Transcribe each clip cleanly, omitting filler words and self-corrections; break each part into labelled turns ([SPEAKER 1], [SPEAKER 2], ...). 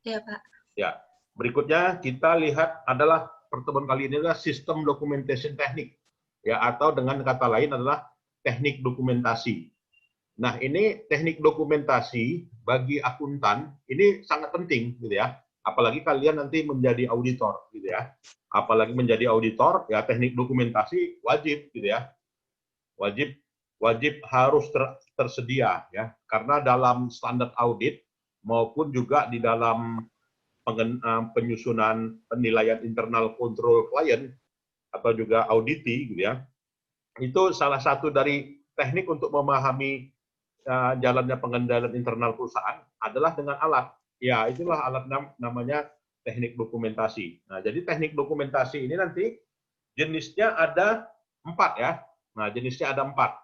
[SPEAKER 1] Iya, Pak.
[SPEAKER 2] Ya, berikutnya kita lihat adalah pertemuan kali ini adalah sistem documentation teknik, ya, atau dengan kata lain adalah teknik dokumentasi. Nah, ini teknik dokumentasi bagi akuntan ini sangat penting, gitu ya. Apalagi kalian nanti menjadi auditor, gitu ya. Apalagi menjadi auditor, ya teknik dokumentasi wajib, gitu ya. Wajib wajib harus tersedia, ya. Karena dalam standar audit maupun juga di dalam penyusunan penilaian internal kontrol klien atau juga auditi, gitu ya. Itu salah satu dari teknik untuk memahami jalannya pengendalian internal perusahaan adalah dengan alat. Ya, itulah alat namanya teknik dokumentasi. Nah, jadi teknik dokumentasi ini nanti jenisnya ada 4 ya. Nah, jenisnya ada 4.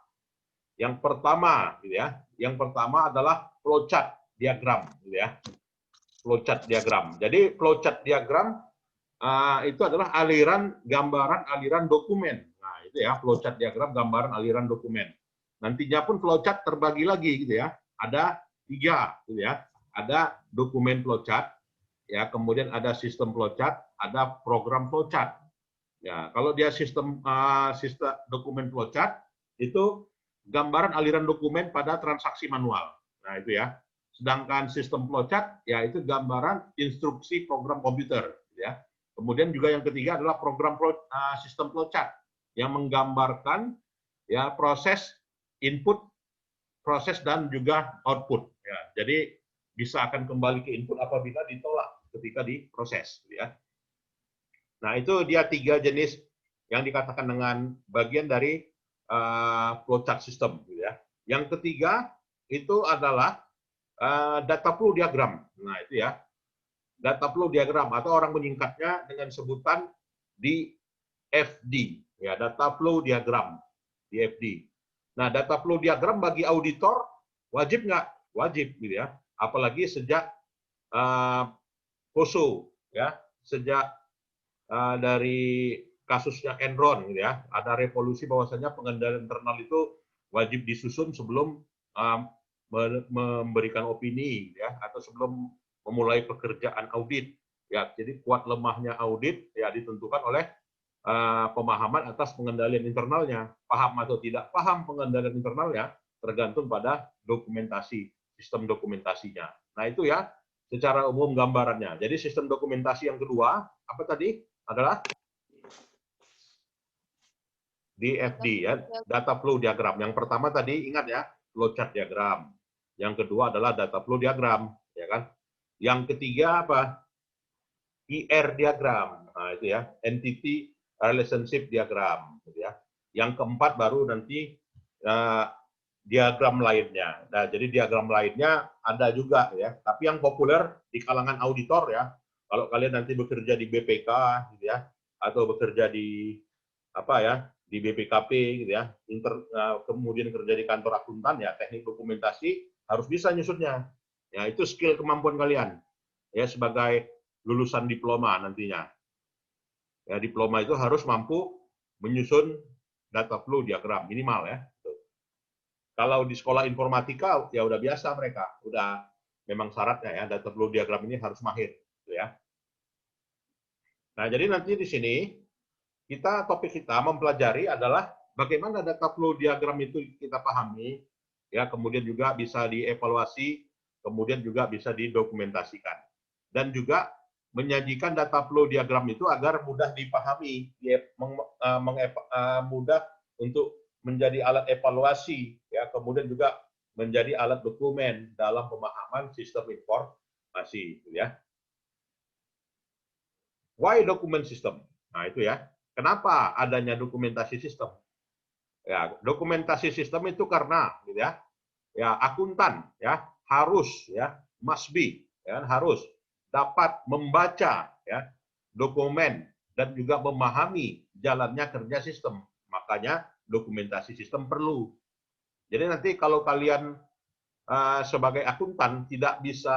[SPEAKER 2] Yang pertama, gitu ya. Yang pertama adalah flowchart diagram, gitu ya. Flowchart diagram. Jadi flowchart diagram itu adalah gambaran aliran dokumen. Nah, itu ya flowchart diagram gambaran aliran dokumen. Nantinya pun flowchart terbagi lagi, gitu ya. Ada 3, gitu ya. Ada dokumen flowchart, ya, kemudian ada sistem flowchart, ada program flowchart. Ya, kalau dia sistem dokumen flowchart itu gambaran aliran dokumen pada transaksi manual. Nah, itu ya. Sedangkan sistem flowchart ya itu gambaran instruksi program komputer, ya. Kemudian juga yang ketiga adalah sistem flowchart yang menggambarkan ya proses input, proses dan juga output. Ya, jadi bisa akan kembali ke input apabila ditolak ketika diproses, ya. Nah, itu dia 3 jenis yang dikatakan dengan bagian dari flowchart system, gitu ya. Yang ketiga itu adalah data flow diagram. Nah, itu ya. Data flow diagram atau orang menyingkatnya dengan sebutan DFD, ya, data flow diagram, DFD. Nah, data flow diagram bagi auditor wajib nggak? Wajib, gitu ya. Apalagi sejak POSO, ya, sejak dari kasusnya Enron, gitu ya, ada revolusi bahwasanya pengendalian internal itu wajib disusun sebelum memberikan opini, ya, atau sebelum memulai pekerjaan audit. Ya, jadi kuat lemahnya audit ya ditentukan oleh pemahaman atas pengendalian internalnya. Paham atau tidak paham pengendalian internalnya tergantung pada dokumentasi, sistem dokumentasinya. Nah, itu ya secara umum gambarannya. Jadi sistem dokumentasi yang kedua apa tadi? Adalah DFD, ya, data flow diagram. Yang pertama tadi ingat ya, flowchart diagram. Yang kedua adalah data flow diagram, ya kan? Yang ketiga apa? IR diagram. Nah, itu ya, entity relationship diagram, gitu ya. Yang keempat baru nanti diagram lainnya. Nah, jadi diagram lainnya ada juga ya, tapi yang populer di kalangan auditor ya. Kalau kalian nanti bekerja di BPK, gitu ya, atau bekerja di apa ya, di BPKP, gitu ya, kemudian kerja di kantor akuntan ya, teknik dokumentasi harus bisa nyusunnya. Ya, itu skill kemampuan kalian ya sebagai lulusan diploma nantinya. Ya, diploma itu harus mampu menyusun data flow diagram minimal ya. Kalau di sekolah informatika ya udah biasa mereka, udah memang syaratnya ya data flow diagram ini harus mahir, gitu ya. Nah, jadi nanti di sini topik kita mempelajari adalah bagaimana data flow diagram itu kita pahami, ya, kemudian juga bisa dievaluasi, kemudian juga bisa didokumentasikan. Dan juga menyajikan data flow diagram itu agar mudah dipahami, mudah untuk menjadi alat evaluasi, ya, kemudian juga menjadi alat dokumen dalam pemahaman sistem informasi, ya. Why document system? Nah, itu ya. Kenapa adanya dokumentasi sistem? Ya, dokumentasi sistem itu karena, gitu ya, ya akuntan ya harus ya must be ya harus dapat membaca ya dokumen dan juga memahami jalannya kerja sistem. Makanya dokumentasi sistem perlu. Jadi nanti kalau kalian sebagai akuntan tidak bisa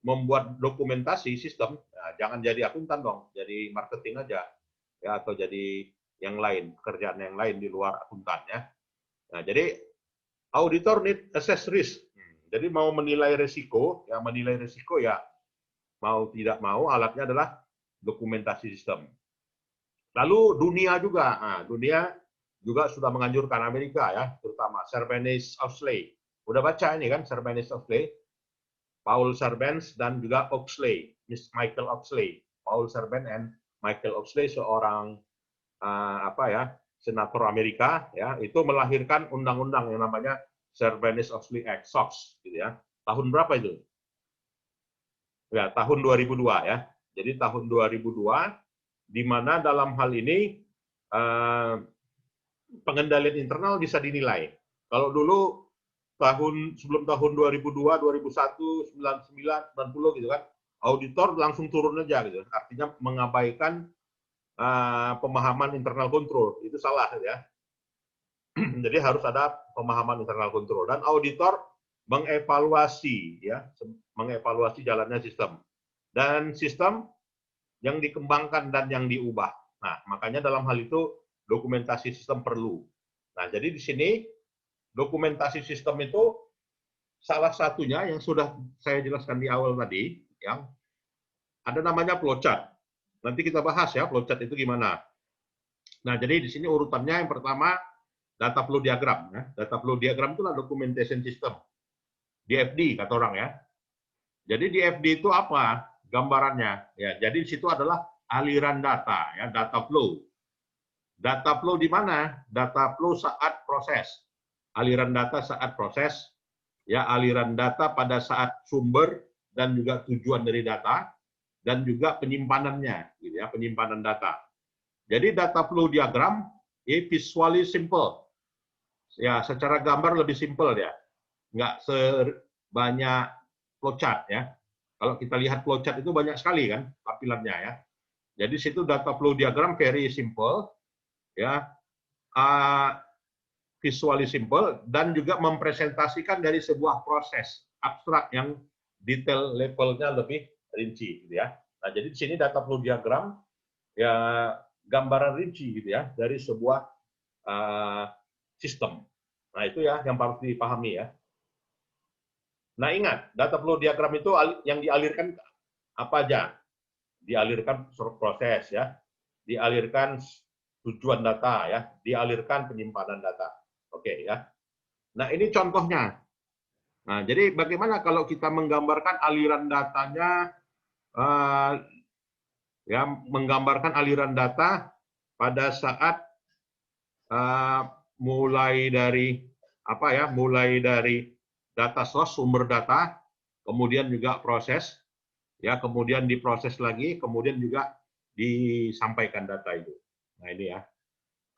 [SPEAKER 2] membuat dokumentasi sistem, ya, jangan jadi akuntan dong, jadi marketing aja ya atau jadi yang lain, pekerjaan yang lain di luar akuntan ya. Nah, jadi auditor need assess risk. Jadi mau menilai risiko, ya menilai risiko ya mau tidak mau alatnya adalah dokumentasi sistem. Lalu dunia juga, dunia juga sudah menganjurkan, Amerika ya, terutama Sarbanes-Oxley. Udah baca ini kan, Sarbanes-Oxley, Paul Sarbanes dan juga Oxley, Michael Oxley, Paul Sarbanes and Michael Oxley, seorang senator Amerika ya, itu melahirkan undang-undang yang namanya Sarbanes-Oxley Act, SOX, gitu ya. Tahun berapa itu? Ya, tahun 2002 ya. Jadi tahun 2002, di mana dalam hal ini pengendalian internal bisa dinilai. Kalau dulu sebelum tahun 2002, 2001, 99, 90 gitu kan, auditor langsung turun aja gitu. Artinya mengabaikan pemahaman internal control. Itu salah ya. Jadi harus ada pemahaman internal control, dan auditor mengevaluasi ya, mengevaluasi jalannya sistem. Dan sistem yang dikembangkan dan yang diubah. Nah, makanya dalam hal itu dokumentasi sistem perlu. Nah, jadi di sini dokumentasi sistem itu salah satunya yang sudah saya jelaskan di awal tadi, yang ada namanya flowchart. Nanti kita bahas ya flowchart itu gimana. Nah, jadi di sini urutannya yang pertama data flow diagram. Ya. Data flow diagram itu adalah documentation system. DFD kata orang ya. Jadi DFD itu apa? Gambarannya. Ya, jadi di situ adalah aliran data, ya, data flow. Data flow di mana? Data flow saat proses. Aliran data saat proses, ya, aliran data pada saat sumber dan juga tujuan dari data, dan juga penyimpanannya, gitu ya, penyimpanan data. Jadi data flow diagram ini visually simple. Ya, secara gambar lebih simple ya. Nggak sebanyak flowchart ya. Kalau kita lihat flowchart itu banyak sekali kan tampilannya ya. Jadi situ data flow diagram very simple ya, visually simple, dan juga mempresentasikan dari sebuah proses abstrak yang detail levelnya lebih rinci gitu ya. Nah, jadi di sini data flow diagram ya gambaran rinci gitu ya dari sebuah sistem. Nah, itu ya yang harus dipahami ya. Nah, ingat, data flow diagram itu yang dialirkan apa aja? Dialirkan proses ya, dialirkan tujuan data ya, dialirkan penyimpanan data. Oke ya. Nah, ini contohnya. Nah, jadi bagaimana kalau kita menggambarkan aliran datanya, ya, menggambarkan aliran data pada saat mulai dari apa ya, mulai dari data source, sumber data, kemudian juga proses, ya, kemudian diproses lagi, kemudian juga disampaikan data itu. Nah, ini ya.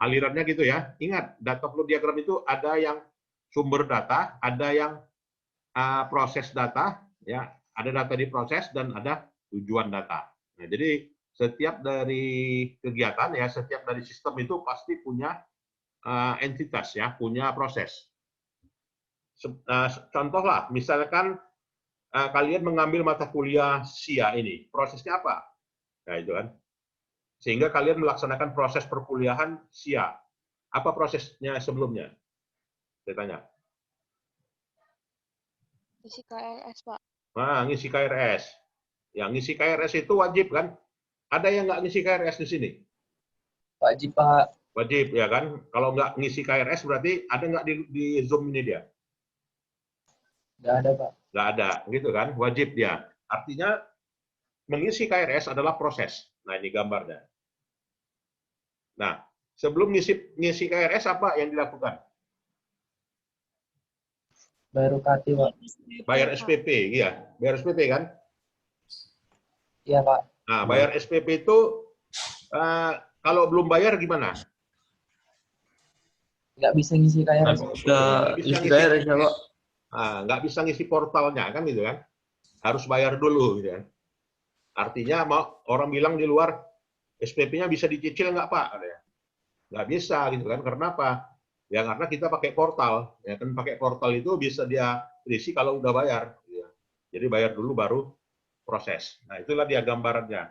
[SPEAKER 2] Alirannya gitu ya. Ingat, data flow diagram itu ada yang sumber data, ada yang proses data, ya, ada data diproses dan ada tujuan data. Nah, jadi setiap dari kegiatan ya, setiap dari sistem itu pasti punya entitas ya, punya proses. Contoh lah, misalkan kalian mengambil mata kuliah SIA ini, prosesnya apa? Nah, itu kan. Sehingga kalian melaksanakan proses perkuliahan SIA. Apa prosesnya sebelumnya? Saya tanya.
[SPEAKER 1] Isi KRS, Pak.
[SPEAKER 2] Nah, ngisi KRS. Yang ngisi KRS itu wajib kan? Ada yang nggak ngisi KRS di sini?
[SPEAKER 3] Wajib, Pak.
[SPEAKER 2] Wajib ya kan? Kalau nggak ngisi KRS berarti ada nggak di Zoom ini dia?
[SPEAKER 3] Nggak ada, Pak.
[SPEAKER 2] Nggak ada, gitu kan? Wajib dia. Artinya mengisi KRS adalah proses. Nah, ini gambarnya. Nah, sebelum ngisi KRS apa yang dilakukan?
[SPEAKER 3] Bayar UKT, Pak.
[SPEAKER 2] Bayar SPP, iya. Bayar SPP kan?
[SPEAKER 3] Iya, Pak.
[SPEAKER 2] Nah, bayar SPP itu kalau belum bayar gimana?
[SPEAKER 3] Nggak bisa ngisi KRS.
[SPEAKER 2] Nggak bisa ngisi KRS, Pak. Nggak bisa ngisi portalnya kan gitu kan? Harus bayar dulu gitu kan? Artinya orang bilang di luar, SPP-nya bisa dicicil nggak Pak? Nggak bisa gitu kan? Karena apa? Ya karena kita pakai portal, ya kan, pakai portal itu bisa dia isi kalau udah bayar. Ya. Jadi bayar dulu baru proses. Nah, itulah dia gambarannya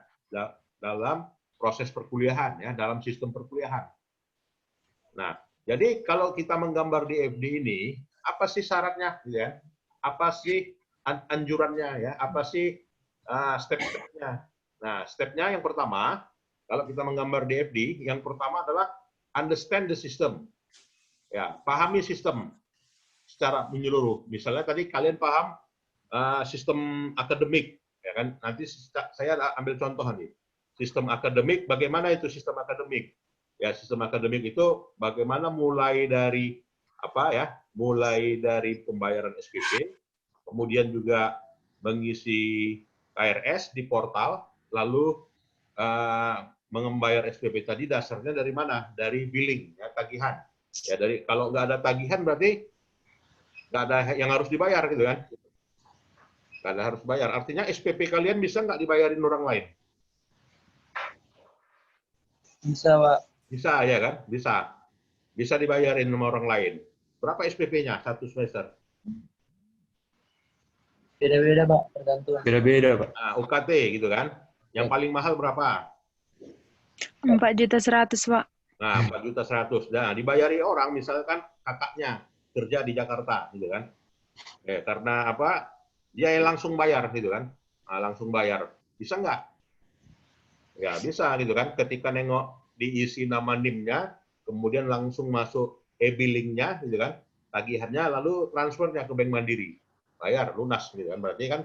[SPEAKER 2] dalam proses perkuliahan ya, dalam sistem perkuliahan. Nah, jadi kalau kita menggambar di FD ini, apa sih syaratnya gitu ya? Apa sih anjurannya ya? Apa sih Step-stepnya. Nah, stepnya yang pertama, kalau kita menggambar DFD, yang pertama adalah understand the system. Ya, pahami sistem secara menyeluruh. Misalnya tadi kalian paham sistem akademik, ya kan? Nanti saya ambil contoh nih. Sistem akademik, bagaimana itu sistem akademik? Ya, sistem akademik itu bagaimana mulai dari apa ya? Mulai dari pembayaran SPP, kemudian juga mengisi KRS di portal, lalu membayar SPP tadi dasarnya dari mana? Dari billing, ya, tagihan. Ya, kalau nggak ada tagihan berarti nggak ada yang harus dibayar gitu kan? Nggak ada harus bayar. Artinya SPP kalian bisa nggak dibayarin orang lain?
[SPEAKER 3] Bisa, Pak.
[SPEAKER 2] Bisa ya kan? Bisa. Bisa dibayarin sama orang lain. Berapa SPP-nya satu semester?
[SPEAKER 3] Beda-beda, Pak, tergantung.
[SPEAKER 4] Beda-beda, Pak.
[SPEAKER 2] Nah, UKT gitu kan? Yang paling mahal berapa?
[SPEAKER 1] 4.100.000, Pak.
[SPEAKER 2] Nah, 4.100.000. Nah, dibayari orang misalkan kakaknya kerja di Jakarta gitu kan. Karena apa? Dia langsung bayar gitu kan. Nah, langsung bayar. Bisa nggak? Ya, bisa gitu kan. Ketika nengok diisi nama NIM-nya, kemudian langsung masuk e-billing-nya gitu kan. Tagihannya lalu transfernya ke Bank Mandiri. Bayar lunas gitu kan. Berarti kan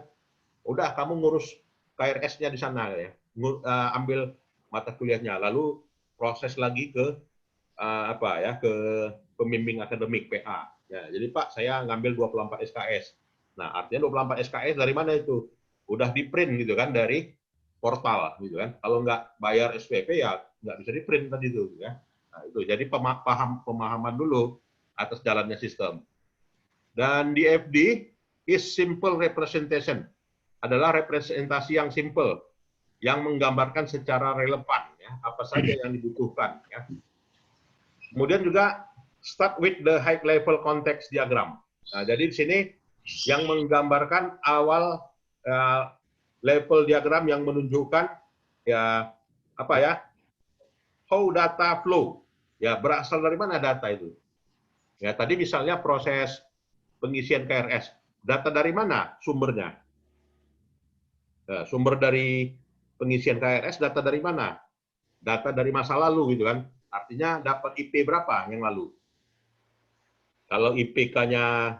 [SPEAKER 2] udah kamu ngurus KRS-nya di sana ya. Ambil mata kuliahnya, lalu proses lagi ke ke pembimbing akademik PA. Ya, jadi Pak, saya ngambil 24 SKS. Nah, artinya 24 SKS dari mana itu? Udah di print gitu kan dari portal gitu kan. Kalau nggak bayar SPP ya nggak bisa di print tadi itu ya. Nah, itu jadi pemahaman dulu atas jalannya sistem. Dan di FD is simple representation, adalah representasi yang simple, yang menggambarkan secara relevan ya, apa saja yang dibutuhkan ya. Kemudian juga start with the high level context diagram. Nah, jadi di sini yang menggambarkan awal level diagram yang menunjukkan ya apa ya, how data flow, ya berasal dari mana data itu. Ya tadi misalnya proses pengisian KRS, data dari mana sumbernya? Ya, sumber dari pengisian KRS data dari mana? Data dari masa lalu gitu kan. Artinya dapat IP berapa yang lalu? Kalau IPK-nya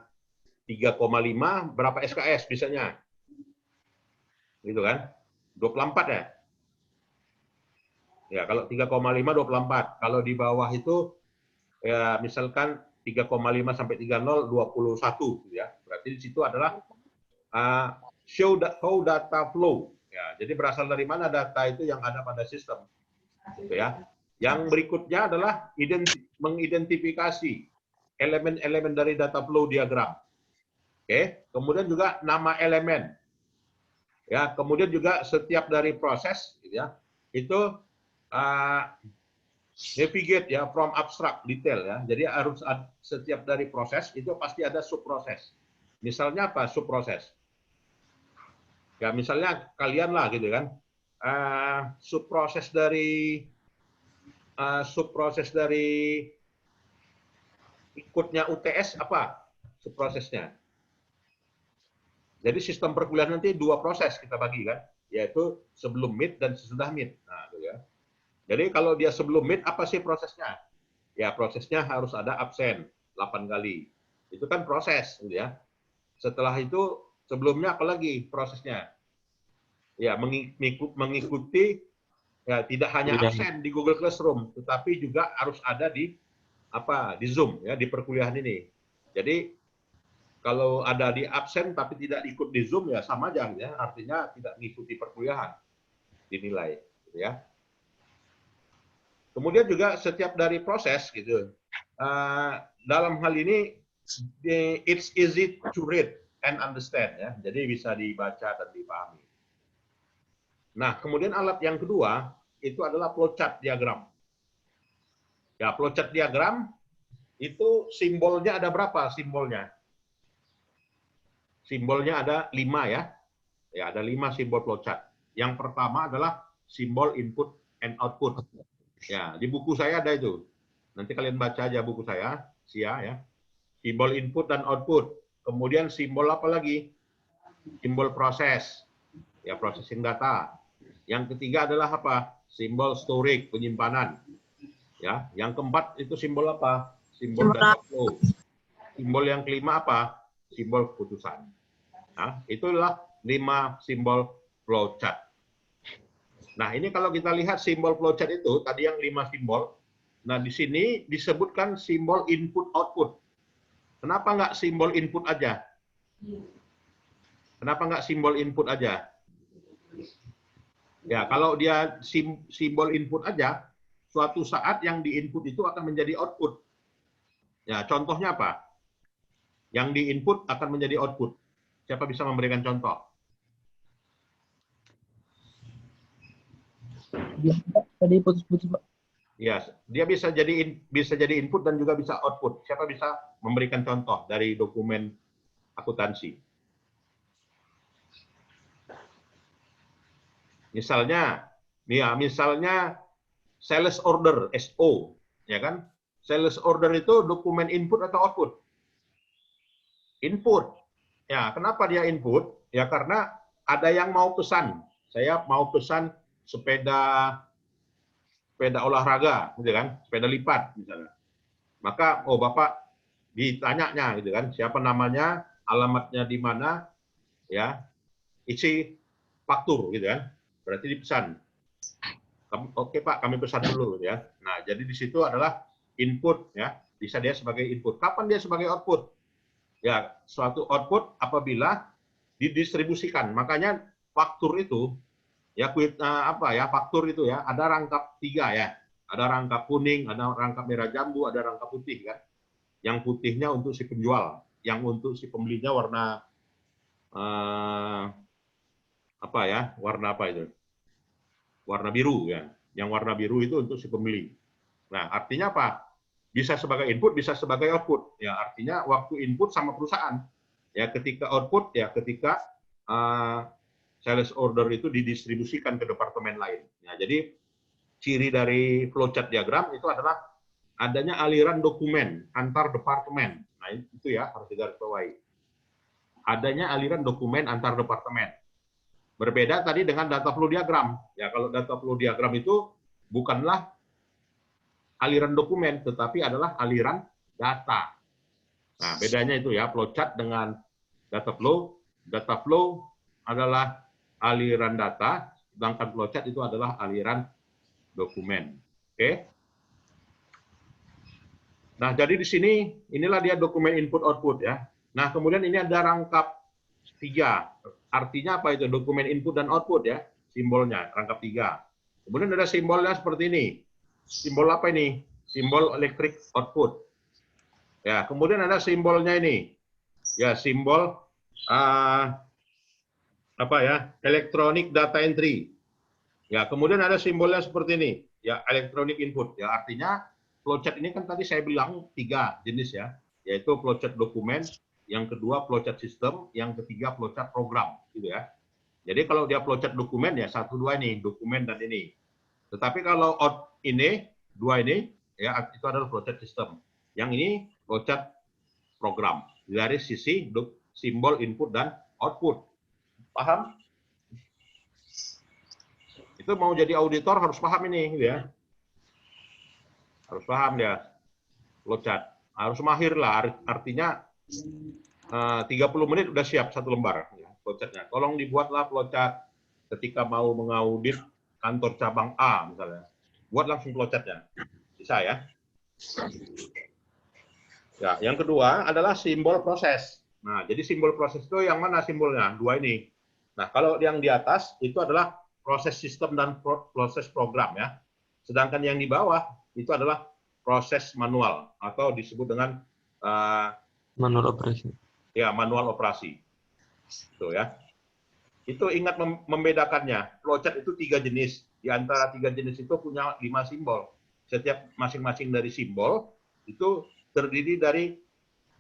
[SPEAKER 2] 3,5, berapa SKS bisanya? Gitu kan? 24 ya? Ya, kalau 3,5 24. Kalau di bawah itu ya misalkan 3,5 sampai 30 21 gitu ya. Berarti di situ adalah show how data flow. Ya, jadi berasal dari mana data itu yang ada pada sistem. Gitu ya. Yang berikutnya adalah mengidentifikasi elemen-elemen dari data flow diagram. Oke, kemudian juga nama elemen. Ya, kemudian juga setiap dari proses gitu ya. Itu navigate ya from abstract detail ya. Jadi harus setiap dari proses itu pasti ada subproses. Misalnya apa subproses? Ya misalnya kalian lah gitu kan. Subproses dari ikutnya UTS apa subprosesnya? Jadi sistem perkuliahan nanti dua proses kita bagi kan, yaitu sebelum mid dan sesudah mid. Nah, gitu ya. Jadi kalau dia sebelum mid apa sih prosesnya? Ya prosesnya harus ada absen 8 kali. Itu kan proses gitu ya. Setelah itu sebelumnya apa lagi prosesnya? Ya mengikuti ya tidak hanya absen di Google Classroom, tetapi juga harus ada di Zoom ya di perkuliahan ini. Jadi kalau ada di absen tapi tidak ikut di Zoom ya sama aja ya, artinya tidak mengikuti perkuliahan dinilai gitu ya. Kemudian juga setiap dari proses gitu. Dalam hal ini it's easy to read and understand ya. Jadi bisa dibaca dan dipahami. Nah, kemudian alat yang kedua itu adalah flowchart diagram. Ya, flowchart diagram itu simbolnya ada berapa simbolnya? Simbolnya ada 5 ya. Ya, ada 5 simbol flowchart. Yang pertama adalah simbol input and output. Ya, di buku saya ada itu. Nanti kalian baca aja buku saya, SIA ya. Simbol input dan output. Kemudian simbol apa lagi? Simbol proses. ya processing data. Yang ketiga adalah apa? Simbol storage, penyimpanan. Ya, yang keempat itu simbol apa? Simbol data flow. Simbol yang kelima apa? Simbol keputusan. Nah, itulah 5 simbol flowchart. Nah, ini kalau kita lihat simbol flowchart itu, tadi yang 5 simbol, nah di sini disebutkan simbol input-output. Kenapa nggak simbol input aja? Kenapa nggak simbol input aja? Ya, kalau dia simbol input aja, suatu saat yang di-input itu akan menjadi output. Ya, contohnya apa? Yang di-input akan menjadi output. Siapa bisa memberikan contoh?
[SPEAKER 3] Tadi putus-putus, Pak.
[SPEAKER 2] Ya, dia bisa jadi input dan juga bisa output. Siapa bisa memberikan contoh dari dokumen akuntansi? Misalnya, misalnya sales order (SO), ya kan? Sales order itu dokumen input atau output? Input. Ya, kenapa dia input? Ya karena ada yang mau pesan. Saya mau pesan sepeda olahraga, gitu kan? Sepeda lipat misalnya. Maka, oh Bapak ditanyanya, gitu kan? Siapa namanya, alamatnya di mana, ya, isi faktur, gitu kan? Berarti dipesan. Oke Pak, kami pesan dulu, ya. Nah, jadi di situ adalah input, ya. Bisa dia sebagai input. Kapan dia sebagai output? Ya, suatu output apabila didistribusikan. Makanya faktur itu, ya faktur itu ya ada rangkap 3 ya. Ada rangkap kuning, ada rangkap merah jambu, ada rangkap putih kan. Yang putihnya untuk si penjual, yang untuk si pembelinya warna warna apa itu? Warna biru ya. Yang warna biru itu untuk si pembeli. Nah, artinya apa? Bisa sebagai input, bisa sebagai output. Ya, artinya waktu input sama perusahaan. Ya, ketika output ya ketika sales order itu didistribusikan ke departemen lain. Ya, jadi ciri dari flowchart diagram itu adalah adanya aliran dokumen antar departemen. Nah, itu ya harus digarisbawahi. Adanya aliran dokumen antar departemen. Berbeda tadi dengan data flow diagram. Ya, kalau data flow diagram itu bukanlah aliran dokumen, tetapi adalah aliran data. Nah, bedanya itu ya, flowchart dengan data flow. Data flow adalah aliran data, sedangkan flowchart itu adalah aliran dokumen. Oke. Nah, jadi di sini inilah dia dokumen input output ya. Nah, kemudian ini ada rangkap 3. Artinya apa itu? Dokumen input dan output ya, simbolnya rangkap 3. Kemudian ada simbolnya seperti ini. Simbol apa ini? Simbol electric output. Ya, kemudian ada simbolnya ini. Ya, simbol Electronic data entry. Ya, kemudian ada simbolnya seperti ini. Ya, electronic input. Ya, artinya flowchart ini kan tadi saya bilang 3 jenis ya, yaitu flowchart dokumen, yang kedua flowchart sistem, yang ketiga flowchart program, gitu ya. Jadi kalau dia flowchart dokumen ya 1, 2 ini, dokumen dan ini. Tetapi kalau ini, 2 ini, ya itu adalah flowchart sistem. Yang ini flowchart program. Dari sisi simbol input dan output. Paham? Itu mau jadi auditor harus paham ini, gitu ya. Harus paham dia, flowchart. Harus mahir lah, artinya 30 menit udah siap 1 lembar ya, flowchartnya. Tolong dibuatlah flowchart ketika mau mengaudit kantor cabang A misalnya. Buat langsung flowchartnya. Bisa ya. Ya, yang kedua adalah simbol proses. Nah, jadi simbol proses itu yang mana simbolnya? 2 ini. Nah, kalau yang di atas itu adalah proses sistem dan proses program ya. Sedangkan yang di bawah itu adalah proses manual atau disebut dengan
[SPEAKER 4] manual operasi.
[SPEAKER 2] Ya, manual operasi. Itu ya. Itu ingat membedakannya. Flowchart itu 3 jenis. Di antara 3 jenis itu punya 5 simbol. Setiap masing-masing dari simbol itu terdiri dari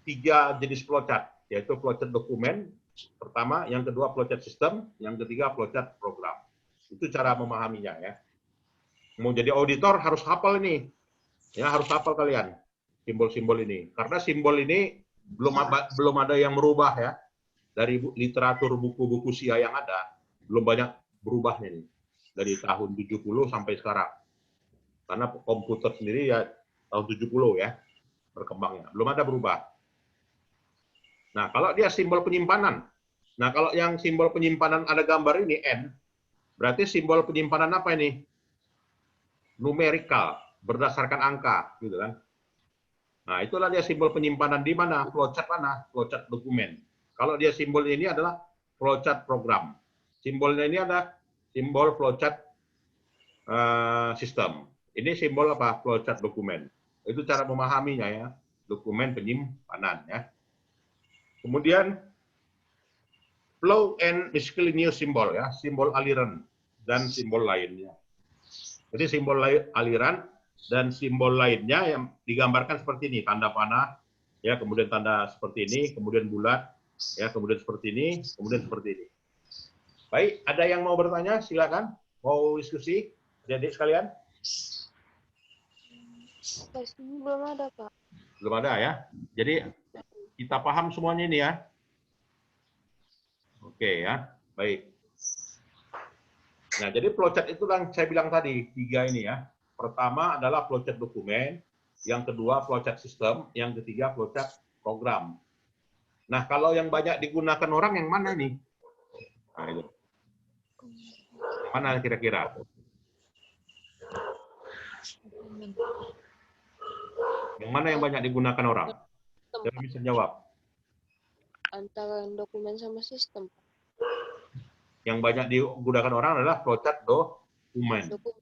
[SPEAKER 2] 3 jenis flowchart, yaitu flowchart dokumen pertama, yang kedua flowchart sistem, yang ketiga flowchart program. Itu cara memahaminya ya. Mau jadi auditor harus hafal ini. Ya, harus hafal kalian simbol-simbol ini. Karena simbol ini belum ada yang merubah ya. Dari literatur buku-buku SIA yang ada, belum banyak berubahnya nih dari tahun 70 sampai sekarang. Karena komputer sendiri ya tahun 70 ya berkembangnya, belum ada berubah. Nah, kalau dia simbol penyimpanan. Nah, kalau yang simbol penyimpanan ada gambar ini N, berarti simbol penyimpanan apa ini? Numerikal, berdasarkan angka, gitu kan. Nah, itulah dia simbol penyimpanan di mana? Flowchart mana? Flowchart dokumen. Kalau dia simbol ini adalah flowchart program. Simbolnya ini ada simbol flowchart sistem. Ini simbol apa? Flowchart dokumen. Itu cara memahaminya ya. Dokumen penyimpanan ya. Kemudian flow and miscellaneous symbol ya, simbol aliran dan simbol lainnya. Jadi simbol aliran dan simbol lainnya yang digambarkan seperti ini, tanda panah, ya, kemudian tanda seperti ini, kemudian bulat, ya, kemudian seperti ini, kemudian seperti ini. Baik, ada yang mau bertanya? Silakan. Mau diskusi, adik-adik sekalian?
[SPEAKER 1] Sampai sini belum ada, Pak.
[SPEAKER 2] Belum ada ya. Jadi kita paham semuanya ini ya. Oke ya, baik. Nah, jadi flowchart itu yang saya bilang tadi, 3 ini ya. Pertama adalah flowchart dokumen, yang kedua flowchart sistem, yang ketiga flowchart program. Nah, kalau yang banyak digunakan orang yang mana nih? Nah, itu. Mana kira-kira? Yang mana yang banyak digunakan orang? Siapa bisa jawab?
[SPEAKER 1] Antara dokumen sama sistem.
[SPEAKER 2] Yang banyak digunakan orang adalah flowchart dokumen.
[SPEAKER 1] Dokumen.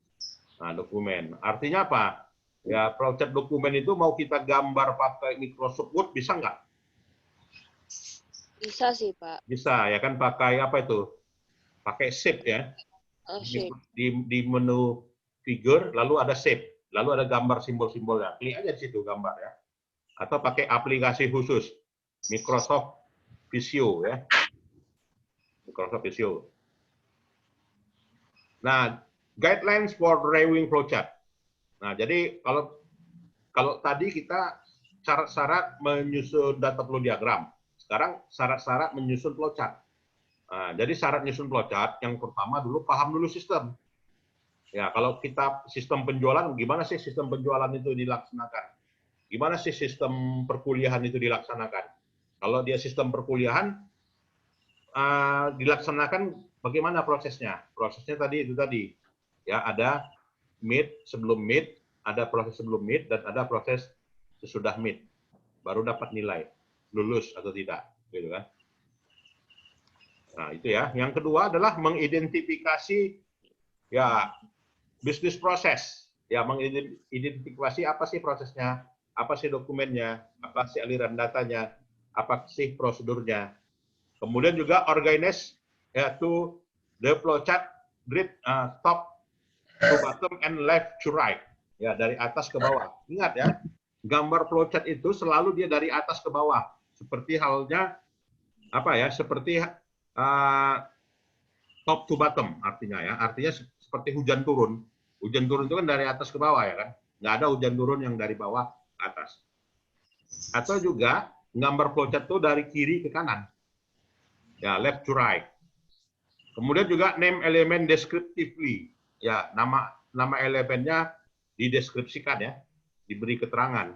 [SPEAKER 2] Nah, dokumen. Artinya apa? Ya, flowchart dokumen itu mau kita gambar pakai Microsoft Word bisa nggak?
[SPEAKER 1] Bisa sih, Pak.
[SPEAKER 2] Bisa, ya kan pakai apa itu? Pakai shape ya.
[SPEAKER 1] Shape.
[SPEAKER 2] Di menu figure, lalu ada shape. Lalu ada gambar simbol-simbolnya. Klik aja di situ gambar ya. Atau pakai aplikasi khusus. Microsoft Visio ya. Microsoft Visio. Nah, guidelines for drawing flowchart. Nah, jadi kalau tadi kita syarat-syarat menyusun data flow diagram. Sekarang syarat-syarat menyusun flowchart. Nah, jadi syarat menyusun flowchart yang pertama dulu paham dulu sistem. Ya, kalau kita sistem penjualan, gimana sih sistem penjualan itu dilaksanakan? Gimana sih sistem perkuliahan itu dilaksanakan? Kalau dia sistem perkuliahan, dilaksanakan bagaimana prosesnya? Prosesnya tadi itu tadi. Ya, ada meet, sebelum meet, ada proses sebelum meet, dan ada proses sesudah meet. Baru dapat nilai, lulus atau tidak. Gitu kan? Nah, itu ya. Yang kedua adalah mengidentifikasi ya bisnis proses, ya mengidentifikasi apa sih prosesnya, apa sih dokumennya, apa sih aliran datanya, apa sih prosedurnya. Kemudian juga organize yaitu the flowchart grid top to bottom and left to right, ya dari atas ke bawah. Ingat ya, gambar flowchart itu selalu dia dari atas ke bawah, seperti halnya apa ya, seperti top to bottom artinya ya, artinya seperti hujan turun. Hujan turun itu kan dari atas ke bawah ya kan, nggak ada hujan turun yang dari bawah ke atas. Atau juga gambar flowchart itu dari kiri ke kanan, ya left to right. Kemudian juga name element descriptively, ya nama elemennya dideskripsikan ya, diberi keterangan.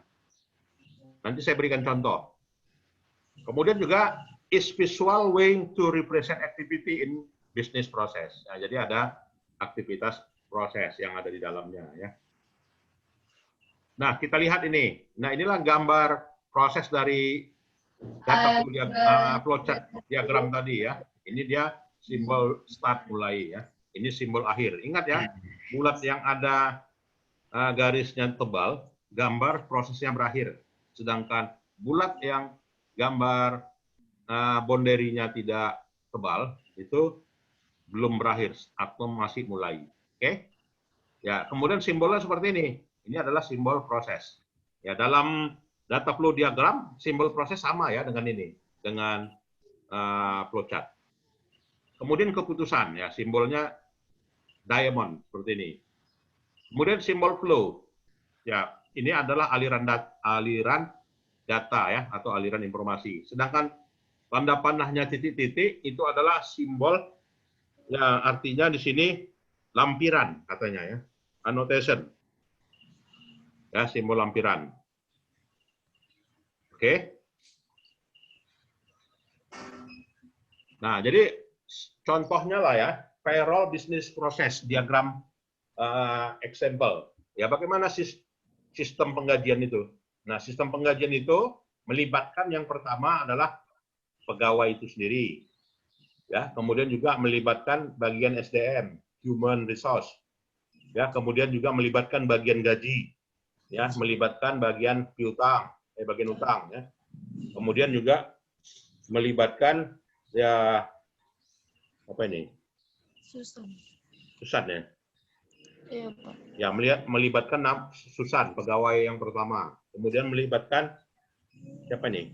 [SPEAKER 2] Nanti saya berikan contoh. Kemudian juga is visual way to represent activity in business process. Nah, jadi ada aktivitas proses yang ada di dalamnya ya. Nah, kita lihat ini. Nah, inilah gambar proses dari data flowchart diagram tadi ya. Ini dia simbol start mulai ya. Ini simbol akhir. Ingat ya, bulat yang ada garisnya tebal, gambar prosesnya berakhir. Sedangkan bulat yang gambar boundary-nya tidak tebal, itu belum berakhir atau masih mulai. Oke? Ya, kemudian simbolnya seperti ini. Ini adalah simbol proses. Ya, dalam data flow diagram, simbol proses sama ya dengan ini, dengan flowchart. Kemudian keputusan, ya simbolnya diamond seperti ini. Kemudian simbol flow, ya ini adalah aliran data ya atau aliran informasi. Sedangkan tanda panahnya titik-titik itu adalah simbol Ya, artinya di sini lampiran katanya ya. Annotation. Ya, simbol lampiran. Oke. Nah, jadi contohnya lah ya, payroll business process diagram example. Ya, bagaimana sistem penggajian itu? Nah, sistem penggajian itu melibatkan yang pertama adalah pegawai itu sendiri. Ya, kemudian juga melibatkan bagian SDM, human resource. Ya, kemudian juga melibatkan bagian gaji. Ya, melibatkan bagian piutang, bagian utang ya. Kemudian juga melibatkan ya apa ini? Susan ya.
[SPEAKER 1] Iya, Pak.
[SPEAKER 2] Ya, melibatkan Susan, pegawai yang pertama. Kemudian melibatkan siapa nih?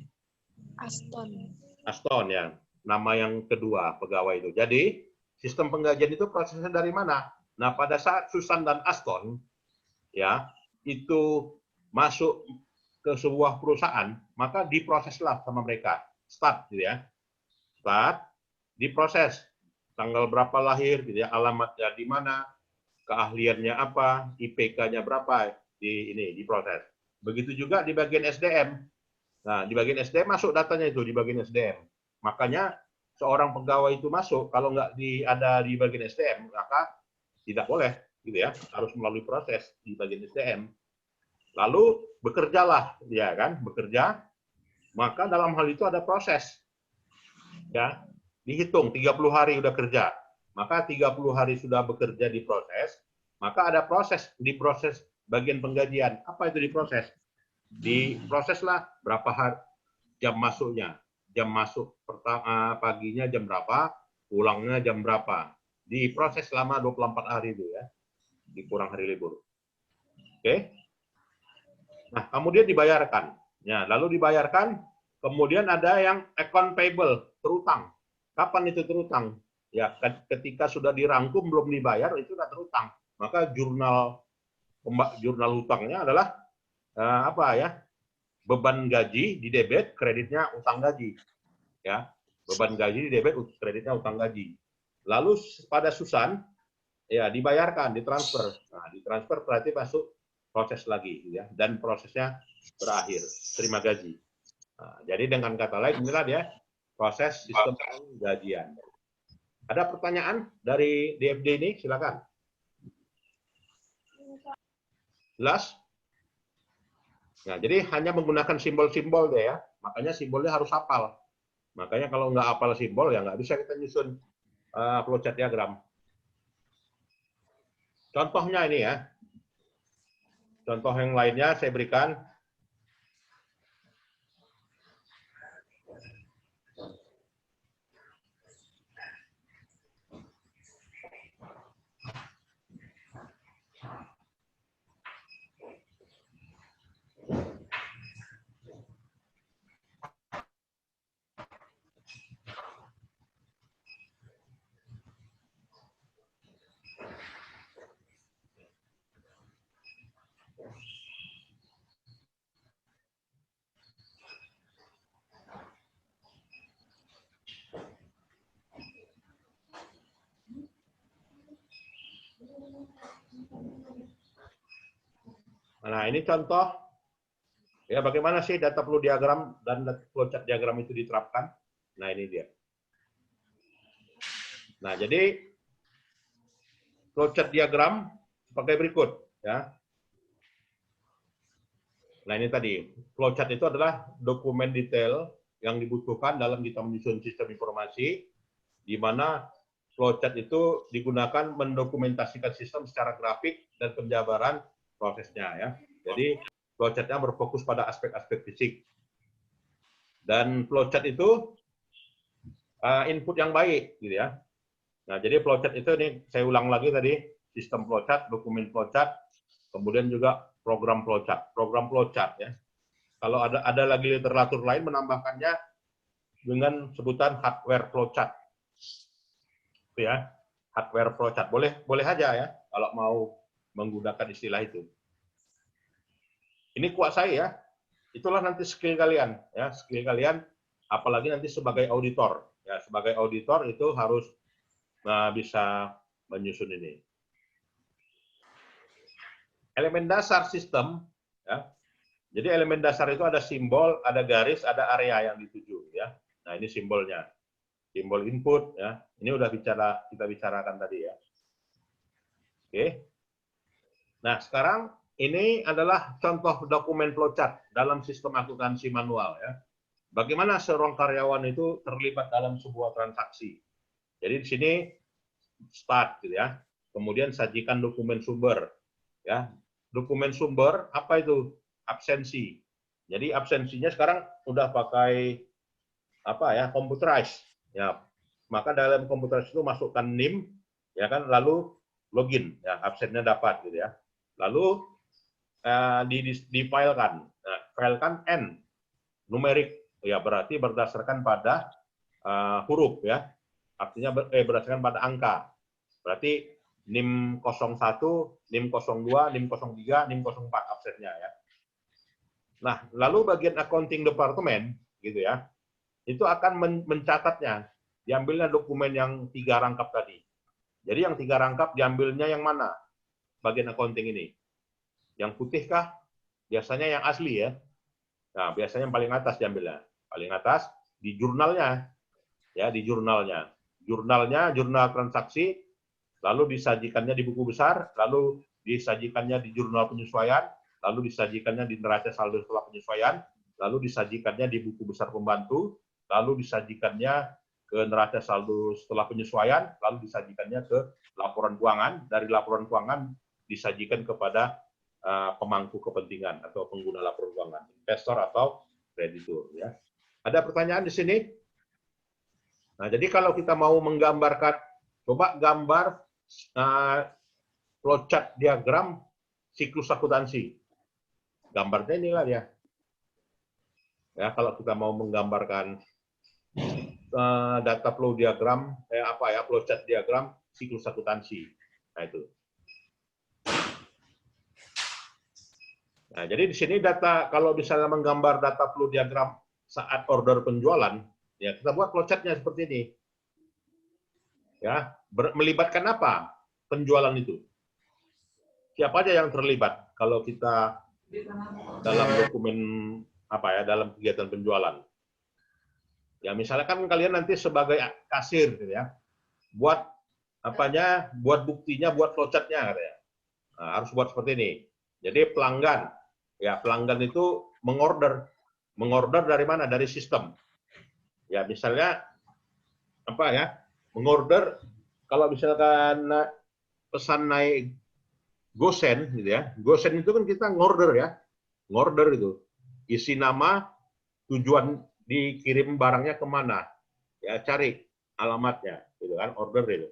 [SPEAKER 2] Aston ya, nama yang kedua pegawai itu. Jadi, sistem penggajian itu prosesnya dari mana? Nah, pada saat Susan dan Aston ya, itu masuk ke sebuah perusahaan, maka diproseslah sama mereka. Start gitu ya. Start, diproses. Tanggal berapa lahir gitu ya, alamatnya di mana, keahliannya apa, IPK-nya berapa, diproses. Begitu juga di bagian SDM. Nah, di bagian SDM masuk datanya itu di bagian SDM. Makanya seorang pegawai itu masuk kalau nggak ada di bagian SDM, maka tidak boleh, gitu ya, harus melalui proses di bagian SDM. Lalu bekerjalah, ya kan, bekerja. Maka dalam hal itu ada proses, ya, dihitung 30 hari udah kerja. Maka 30 hari sudah bekerja di proses, maka ada proses di proses bagian penggajian. Apa itu diproses? Diproseslah berapa hari jam masuknya, jam masuk pertama paginya jam berapa, pulangnya jam berapa. Diproses selama 24 hari itu ya, dikurang hari libur. Oke. Nah, kemudian dibayarkan. Ya, lalu dibayarkan, kemudian ada yang account payable, terutang. Kapan itu terutang? Ya, ketika sudah dirangkum belum dibayar itu sudah terutang. Maka jurnal hutangnya adalah apa ya? Beban gaji di debit, kreditnya utang gaji. Ya, beban gaji di debit, kreditnya utang gaji. Lalu pada Susan ya dibayarkan, ditransfer. Nah, ditransfer berarti masuk proses lagi ya, dan prosesnya berakhir, terima gaji. Nah, jadi dengan kata lain inilah dia proses sistem penggajian. Ada pertanyaan dari DFD ini? Silakan. Jelas? Nah, jadi hanya menggunakan simbol-simbol deh ya. Makanya simbolnya harus hafal. Makanya kalau nggak hafal simbol ya nggak bisa kita nyusun flowchart diagram. Contohnya ini ya. Contoh yang lainnya saya berikan. Nah, ini contoh ya bagaimana sih data flow diagram dan flowchart diagram itu diterapkan. Nah, ini dia. Nah, jadi flowchart diagram sebagai berikut ya. Nah, ini tadi flowchart itu adalah dokumen detail yang dibutuhkan dalam kita menyusun sistem informasi, di mana flowchart itu digunakan mendokumentasikan sistem secara grafik dan penjabaran prosesnya ya. Jadi flowchart-nya berfokus pada aspek-aspek fisik. Dan flowchart itu input yang baik gitu ya. Nah, jadi flowchart itu nih saya ulang lagi tadi, sistem flowchart, dokumen flowchart, kemudian juga program flowchart. Program flowchart ya. Kalau ada lagi literatur lain menambahkannya dengan sebutan hardware flowchart. Itu ya. Hardware flowchart. Boleh aja ya kalau mau menggunakan istilah itu. Ini kuat ya. Itulah nanti skill kalian ya, skill kalian apalagi nanti sebagai auditor. Ya, sebagai auditor itu harus bisa menyusun ini. Elemen dasar sistem, ya. Jadi elemen dasar itu ada simbol, ada garis, ada area yang dituju, ya. Nah, ini simbolnya. Simbol input, ya. Ini udah kita bicarakan tadi, ya. Oke. Nah, sekarang ini adalah contoh dokumen flowchart dalam sistem akuntansi manual, ya. Bagaimana seorang karyawan itu terlibat dalam sebuah transaksi. Jadi di sini start, gitu ya. Kemudian sajikan dokumen sumber, ya. Dokumen sumber apa itu? Absensi. Jadi absensinya sekarang udah pakai apa ya? Computerized, ya. Maka dalam computerized itu masukkan NIM, ya kan, lalu login, ya, absennya dapat, gitu ya. Lalu difilekan. Nah, filekan N numerik, ya, berarti berdasarkan pada huruf, ya. Artinya berdasarkan pada angka. Berarti NIM 01, NIM 02, NIM 03, NIM 04 absennya, ya. Nah, lalu bagian accounting department, gitu ya, itu akan mencatatnya. Diambilnya dokumen yang 3 rangkap tadi. Jadi yang 3 rangkap diambilnya yang mana? Bagian accounting ini. Yang putih kah? Biasanya yang asli, ya. Nah, biasanya yang paling atas diambilnya. Paling atas di jurnalnya. Ya, di jurnalnya. Jurnal transaksi, lalu disajikannya di buku besar, lalu disajikannya di jurnal penyesuaian, lalu disajikannya di neraca saldo setelah penyesuaian, lalu disajikannya di buku besar pembantu, lalu disajikannya ke neraca saldo setelah penyesuaian, lalu disajikannya ke laporan keuangan, dari laporan keuangan disajikan kepada pemangku kepentingan atau pengguna laporan keuangan, investor atau kreditur, ya. Ada pertanyaan di sini? Nah, jadi kalau kita mau menggambarkan, coba gambar flowchart diagram siklus akuntansi. Gambarnya inilah dia. Ya, kalau kita mau menggambarkan data flow diagram, flowchart diagram siklus akuntansi. Nah, itu. Nah, jadi di sini data, kalau misalnya menggambar data flow diagram saat order penjualan, ya kita buat flowchart-nya seperti ini. Ya, melibatkan apa penjualan itu? Siapa aja yang terlibat kalau kita dalam dokumen dalam kegiatan penjualan? Ya, misalnya kan kalian nanti sebagai kasir, gitu ya, buat buktinya, buat flowchart-nya, katanya. Nah, harus buat seperti ini. Jadi pelanggan, ya, pelanggan itu mengorder dari mana? Dari sistem. Ya, misalnya mengorder, kalau misalkan pesan naik GoSend, gitu ya. GoSend itu kan kita ngorder, ya. Ngorder itu. Isi nama, tujuan dikirim barangnya kemana. Ya, cari alamatnya, gitu kan, order itu.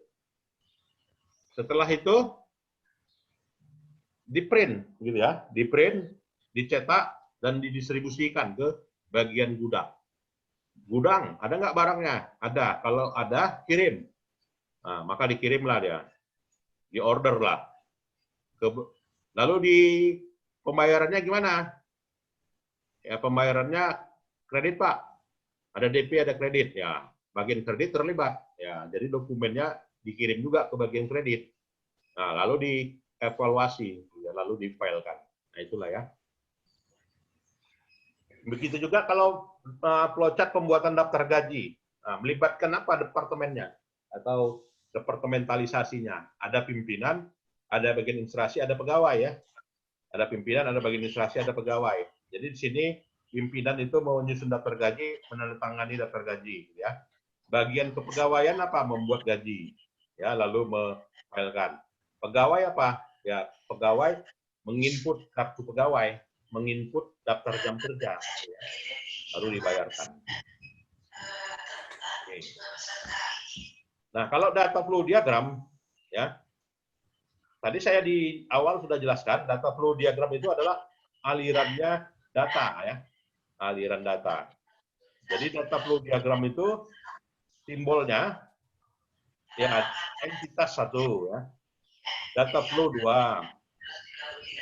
[SPEAKER 2] Setelah itu di-print, gitu ya. Di-print, dicetak, dan didistribusikan ke bagian gudang. Gudang, ada nggak barangnya? Ada. Kalau ada, kirim. Nah, maka dikirimlah dia. Di-order lah. Lalu di pembayarannya gimana? Ya, pembayarannya kredit, Pak. Ada DP, ada kredit. Ya, bagian kredit terlibat. Ya, jadi dokumennya dikirim juga ke bagian kredit. Nah, lalu dievaluasi, ya, lalu difilekan. Nah, itulah, ya. Begitu juga kalau flowchart pembuatan daftar gaji. Nah, melibatkan apa departemennya atau departementalisasinya? Ada pimpinan, ada bagian administrasi, ada pegawai, ya. Ada pimpinan, ada bagian administrasi, ada pegawai. Jadi di sini pimpinan itu mau menyusun daftar gaji, menandatangani daftar gaji, ya. Bagian kepegawaian apa? Membuat gaji, ya, lalu memfilekan. Pegawai apa? Ya, pegawai menginput kartu pegawai, menginput daftar jam kerja, ya, lalu dibayarkan. Oke. Nah, kalau data flow diagram, ya, tadi saya di awal sudah jelaskan, data flow diagram itu adalah alirannya data, ya, aliran data. Jadi data flow diagram itu simbolnya, ya, entitas 1, ya, data flow 2,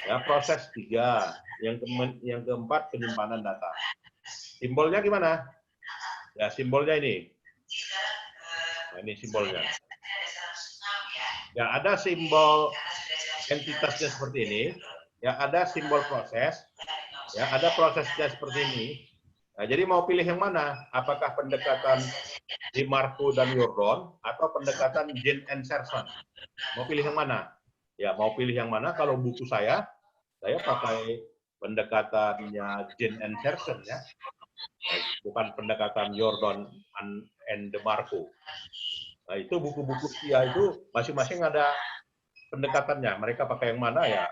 [SPEAKER 2] ya, proses 3, yang keempat penyimpanan data. Simbolnya gimana? Ya, simbolnya ini. Nah, ini simbolnya. Ya, ada simbol entitasnya seperti ini, ya ada simbol proses, ya ada prosesnya seperti ini. Nah, jadi mau pilih yang mana? Apakah pendekatan DeMarco dan Jordan atau pendekatan Jane and Serson? Mau pilih yang mana? Ya, mau pilih yang mana? Kalau buku saya pakai pendekatannya Jane and Serson ya, bukan pendekatan Jordan and DeMarco. Nah, itu buku-buku STIA itu masing-masing ada pendekatannya. Mereka pakai yang mana ya?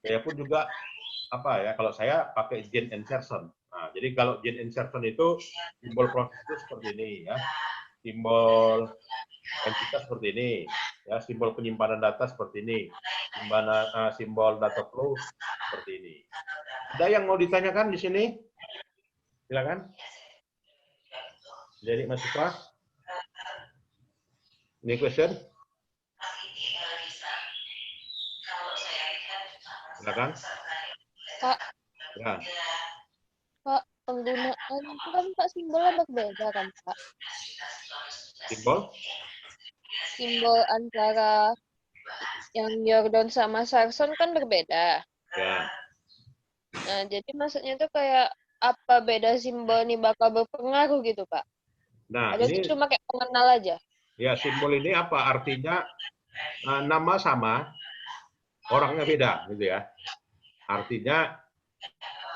[SPEAKER 2] Saya pun juga apa ya? Kalau saya pakai Jane and Serson. Nah, jadi kalau Jane and Serson itu simbol proses itu seperti ini ya. Simbol entitas seperti ini, ya simbol penyimpanan data seperti ini, simbol data flow seperti ini. Ada yang mau ditanyakan di sini? Silakan. Jadi mahasiswa, any question? Silakan.
[SPEAKER 1] Pak,
[SPEAKER 2] Ya.
[SPEAKER 1] Pak, penggunaan itu kan Pak simbolnya berbeda kan Pak?
[SPEAKER 2] Simbol?
[SPEAKER 1] Simbol antara yang Jordan sama Sarson kan berbeda.
[SPEAKER 2] Ya.
[SPEAKER 1] Nah, jadi maksudnya tuh kayak apa beda simbol ini bakal berpengaruh gitu Pak?
[SPEAKER 2] Nah,
[SPEAKER 1] Ada
[SPEAKER 2] ini
[SPEAKER 1] cuma kayak pengenal aja.
[SPEAKER 2] ya simbol ini apa artinya? Nama sama, orangnya beda, gitu ya. Artinya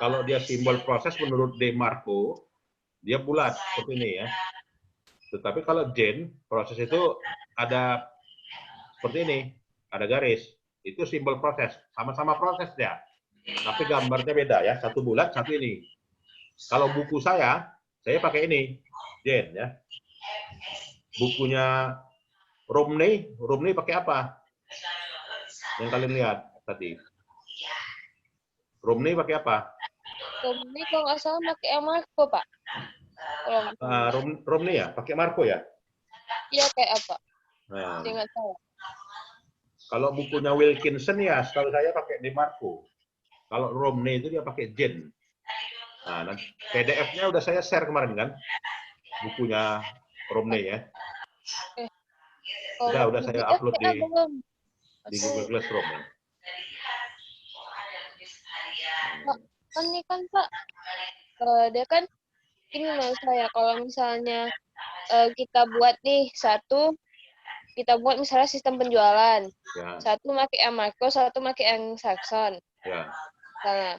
[SPEAKER 2] kalau dia simbol proses menurut DeMarco, dia bulat seperti ini ya. Tetapi kalau Jane, proses itu ada seperti ini, ada garis. Itu simbol proses, sama-sama proses ya. Tapi gambarnya beda ya, satu bulat, satu ini. Kalau buku saya pakai ini, Jane ya. Bukunya Romney pakai apa? Yang kalian lihat tadi. Romney pakai apa?
[SPEAKER 1] Romney kalau nggak salah pakai yang Marco Pak.
[SPEAKER 2] Romney ya, pakai Marco ya?
[SPEAKER 1] Iya kayak apa?
[SPEAKER 2] Nah,
[SPEAKER 1] Saya nggak tahu.
[SPEAKER 2] kalau bukunya Wilkinson ya, setahu saya pakai DeMarco. Kalau Romney itu dia pakai Jane. Nah, PDF-nya udah saya share kemarin kan, bukunya Romney ya. Udah saya upload di Google Classroom ya.
[SPEAKER 1] Pak, kan ini kan Pak, dia kan ini menurut saya kalau misalnya kita buat nih kita buat misalnya sistem penjualan,
[SPEAKER 2] Ya.
[SPEAKER 1] satu pakai yang Marco, satu pakai yang Saxon.
[SPEAKER 2] Ya.
[SPEAKER 1] Nah,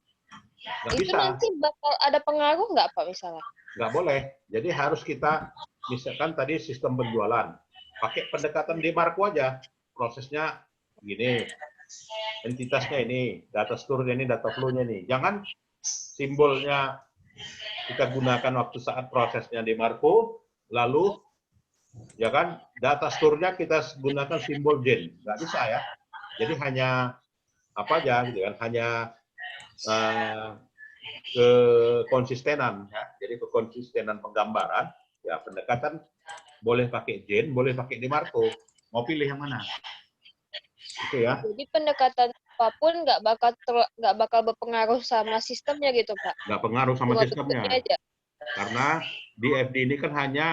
[SPEAKER 2] Nggak
[SPEAKER 1] itu
[SPEAKER 2] bisa.
[SPEAKER 1] nanti bakal ada pengaruh nggak Pak misalnya?
[SPEAKER 2] Nggak boleh. Jadi harus kita, misalkan tadi sistem penjualan, pakai pendekatan DeMarco aja. Prosesnya gini, entitasnya ini, data store-nya ini, data flow-nya ini. Jangan simbolnya kita gunakan waktu saat prosesnya DeMarco, lalu ya kan data store-nya kita gunakan simbol Jane. Nggak bisa ya. Jadi hanya apa aja gitu kan, hanya kekonsistenan ya. Jadi kekonsistenan penggambaran ya, pendekatan boleh pakai Jane, boleh pakai DeMarco. Mau pilih yang mana? Itu ya.
[SPEAKER 1] Jadi pendekatan apapun nggak bakal berpengaruh sama sistemnya gitu Pak.
[SPEAKER 2] Nggak pengaruh sama
[SPEAKER 1] Cuma
[SPEAKER 2] sistemnya.
[SPEAKER 1] bentuknya aja.
[SPEAKER 2] Karena DFD ini kan hanya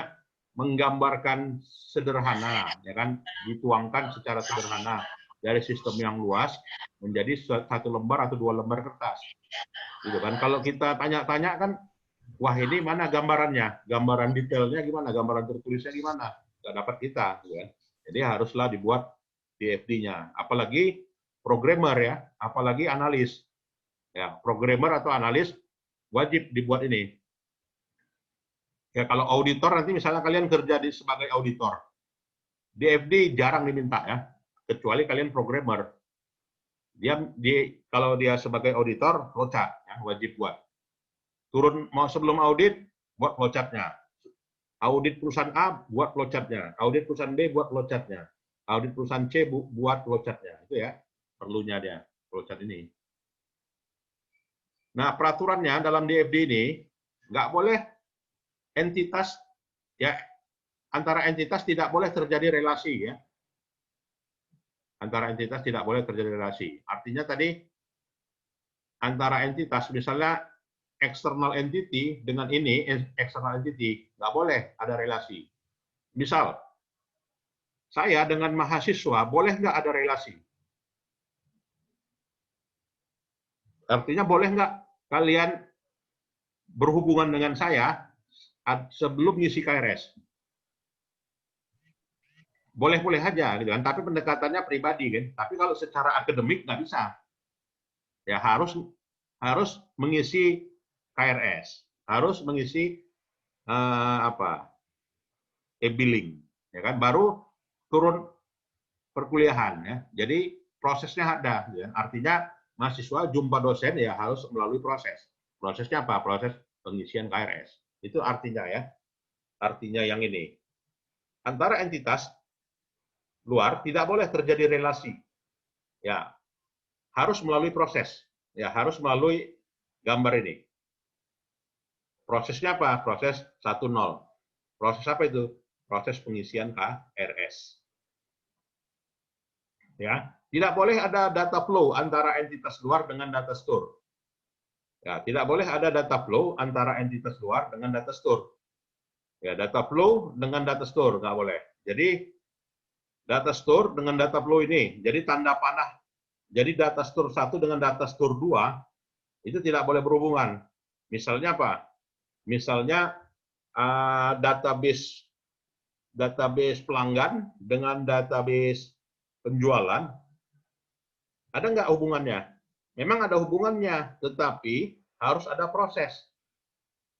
[SPEAKER 2] menggambarkan sederhana, ya kan, dituangkan secara sederhana dari sistem yang luas menjadi satu lembar atau dua lembar kertas. Gitu kan. Kalau kita tanya-tanya kan, wah ini mana gambarannya? Gambaran detailnya gimana? Gambaran tertulisnya gimana? Nggak dapat kita. Gitu kan. Jadi haruslah dibuat DFD-nya. Apalagi programmer ya, apalagi analis. Ya, programmer atau analis wajib dibuat ini. Ya, kalau auditor nanti misalnya kalian kerja sebagai auditor, DFD jarang diminta ya, kecuali kalian programmer. Kalau dia sebagai auditor, flowchart ya, wajib buat. Mau sebelum audit, buat flowchart-nya. Audit perusahaan A, buat flowchart-nya. Audit perusahaan B, buat flowchart-nya. Audit perusahaan C, buat flowchart-nya. Itu ya, perlunya dia, flowchart ini. Nah, peraturannya dalam DFD ini, nggak boleh entitas, ya, antara entitas tidak boleh terjadi relasi, ya. Antara entitas tidak boleh terjadi relasi. Artinya tadi, antara entitas, misalnya external entity dengan ini, external entity, nggak boleh ada relasi. Misal, saya dengan mahasiswa boleh nggak ada relasi? Artinya boleh nggak kalian berhubungan dengan saya sebelum ngisi KRS? Boleh-boleh aja gitu kan, tapi pendekatannya pribadi kan. Tapi kalau secara akademik nggak bisa. Ya harus mengisi KRS, harus mengisi e-billing, ya kan, baru turun perkuliahan ya. Jadi prosesnya ada, ya. Artinya mahasiswa jumpa dosen ya harus melalui proses. Prosesnya apa? Proses pengisian KRS. Itu artinya ya. Artinya yang ini. Antara entitas luar tidak boleh terjadi relasi. Ya, harus melalui proses. Ya, harus melalui gambar ini. Prosesnya apa? Proses 1.0. Proses apa itu? Proses pengisian KRS. Ya, tidak boleh ada data flow antara entitas luar dengan data store. Ya, tidak boleh ada data flow antara entitas luar dengan data store. Ya, data flow dengan data store nggak boleh. Jadi data store dengan data flow ini, jadi tanda panah. Jadi data store 1 dengan data store 2 itu tidak boleh berhubungan. Misalnya apa? Misalnya database pelanggan dengan database penjualan, ada nggak hubungannya? Memang ada hubungannya, tetapi harus ada proses.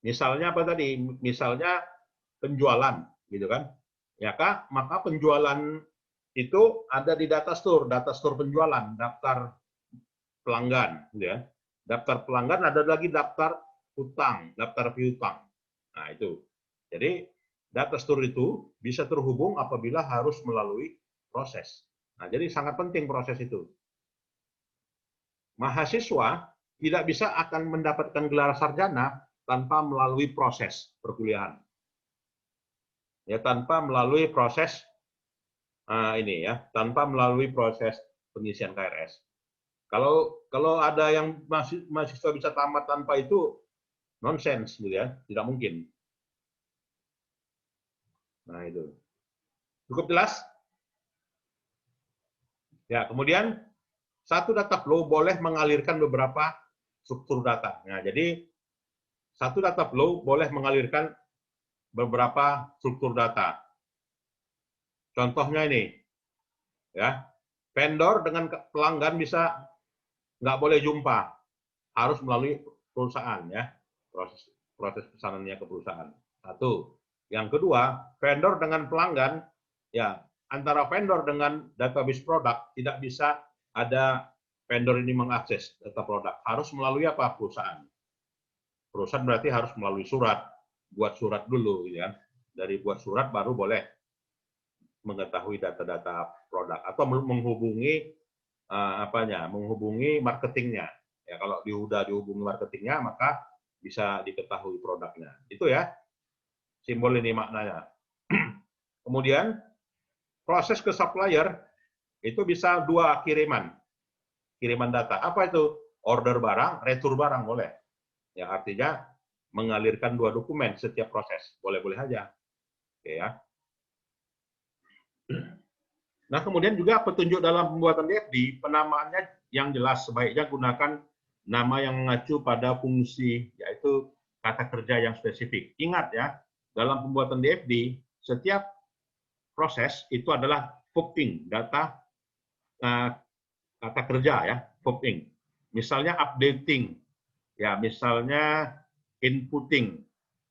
[SPEAKER 2] Misalnya apa tadi? Misalnya penjualan, gitu kan? Ya Kak, maka penjualan itu ada di data store penjualan, daftar pelanggan, gitu ya. Daftar pelanggan ada lagi daftar hutang, daftar piutang. Nah itu. Jadi data store itu bisa terhubung apabila harus melalui proses. Nah jadi sangat penting proses itu. Mahasiswa tidak bisa akan mendapatkan gelar sarjana tanpa melalui proses perkuliahan. Ya tanpa melalui proses ini ya, tanpa melalui proses pengisian KRS. Kalau ada yang mahasiswa bisa tamat tanpa itu, nonsens gitu ya, tidak mungkin. Nah itu cukup jelas. Ya kemudian satu data flow boleh mengalirkan beberapa struktur data. Nah jadi satu data flow boleh mengalirkan beberapa struktur data. Contohnya ini, ya vendor dengan pelanggan bisa nggak boleh jumpa, harus melalui perusahaan ya, proses pesanannya ke perusahaan. Satu. Yang kedua, vendor dengan pelanggan ya antara vendor dengan database produk tidak bisa ada vendor ini mengakses data produk, harus melalui apa? Perusahaan. Perusahaan berarti harus melalui surat, buat surat dulu ya. Dari buat surat baru boleh mengetahui data-data produk atau menghubungi menghubungi marketingnya. Ya kalau udah dihubungi marketingnya maka bisa diketahui produknya. Itu ya simbol ini maknanya. Kemudian proses ke supplier itu bisa 2 kiriman data. Apa itu? Order barang, retur barang boleh. Ya artinya mengalirkan 2 dokumen setiap proses. Boleh-boleh aja. Oke ya. Nah, kemudian juga petunjuk dalam pembuatan DFD, penamaannya yang jelas, sebaiknya gunakan nama yang mengacu pada fungsi, yaitu kata kerja yang spesifik. Ingat ya, dalam pembuatan DFD, setiap proses itu adalah verb-ing, data kata kerja ya, verb-ing. Misalnya updating, ya misalnya inputting,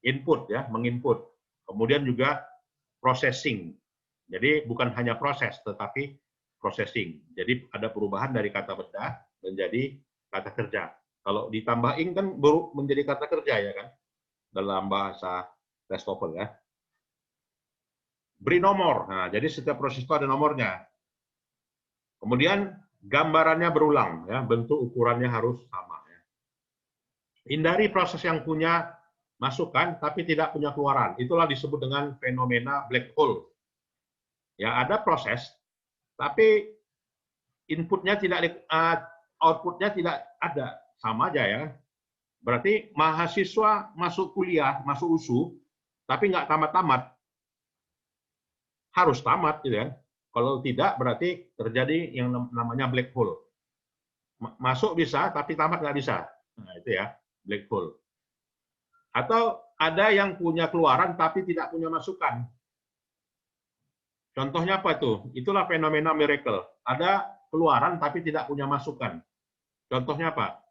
[SPEAKER 2] input ya, menginput. Kemudian juga processing. Jadi bukan hanya proses, tetapi processing. Jadi ada perubahan dari kata benda menjadi kata kerja. Kalau ditambah ing kan baru menjadi kata kerja ya kan, dalam bahasa TOEFL ya. Beri nomor. Nah, jadi setiap proses itu ada nomornya. Kemudian gambarannya berulang, ya, bentuk ukurannya harus sama. Ya. Hindari proses yang punya masukan tapi tidak punya keluaran. Itulah disebut dengan fenomena black hole. Ya ada proses, tapi inputnya tidak, outputnya tidak ada, sama aja ya. Berarti mahasiswa masuk kuliah, masuk USU, tapi nggak tamat-tamat, harus tamat, gitu kan? Kalau tidak, berarti terjadi yang namanya black hole. Masuk bisa, tapi tamat nggak bisa. Nah, itu ya, black hole. Atau ada yang punya keluaran, tapi tidak punya masukan. Contohnya apa itu? Itulah fenomena miracle. Ada keluaran, tapi tidak punya masukan. Contohnya apa?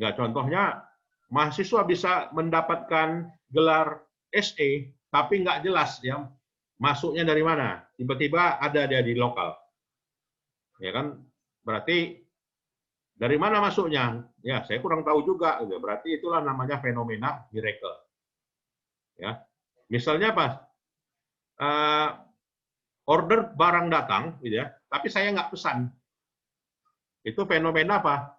[SPEAKER 2] Nggak, contohnya mahasiswa bisa mendapatkan gelar SE, tapi nggak jelas ya masuknya dari mana. Tiba-tiba ada dia di lokal, ya kan? Berarti dari mana masuknya? Ya, saya kurang tahu juga. Gitu. Berarti itulah namanya fenomena miracle. Ya, misalnya apa? Order barang datang, gitu ya, tapi saya nggak pesan. Itu fenomena apa?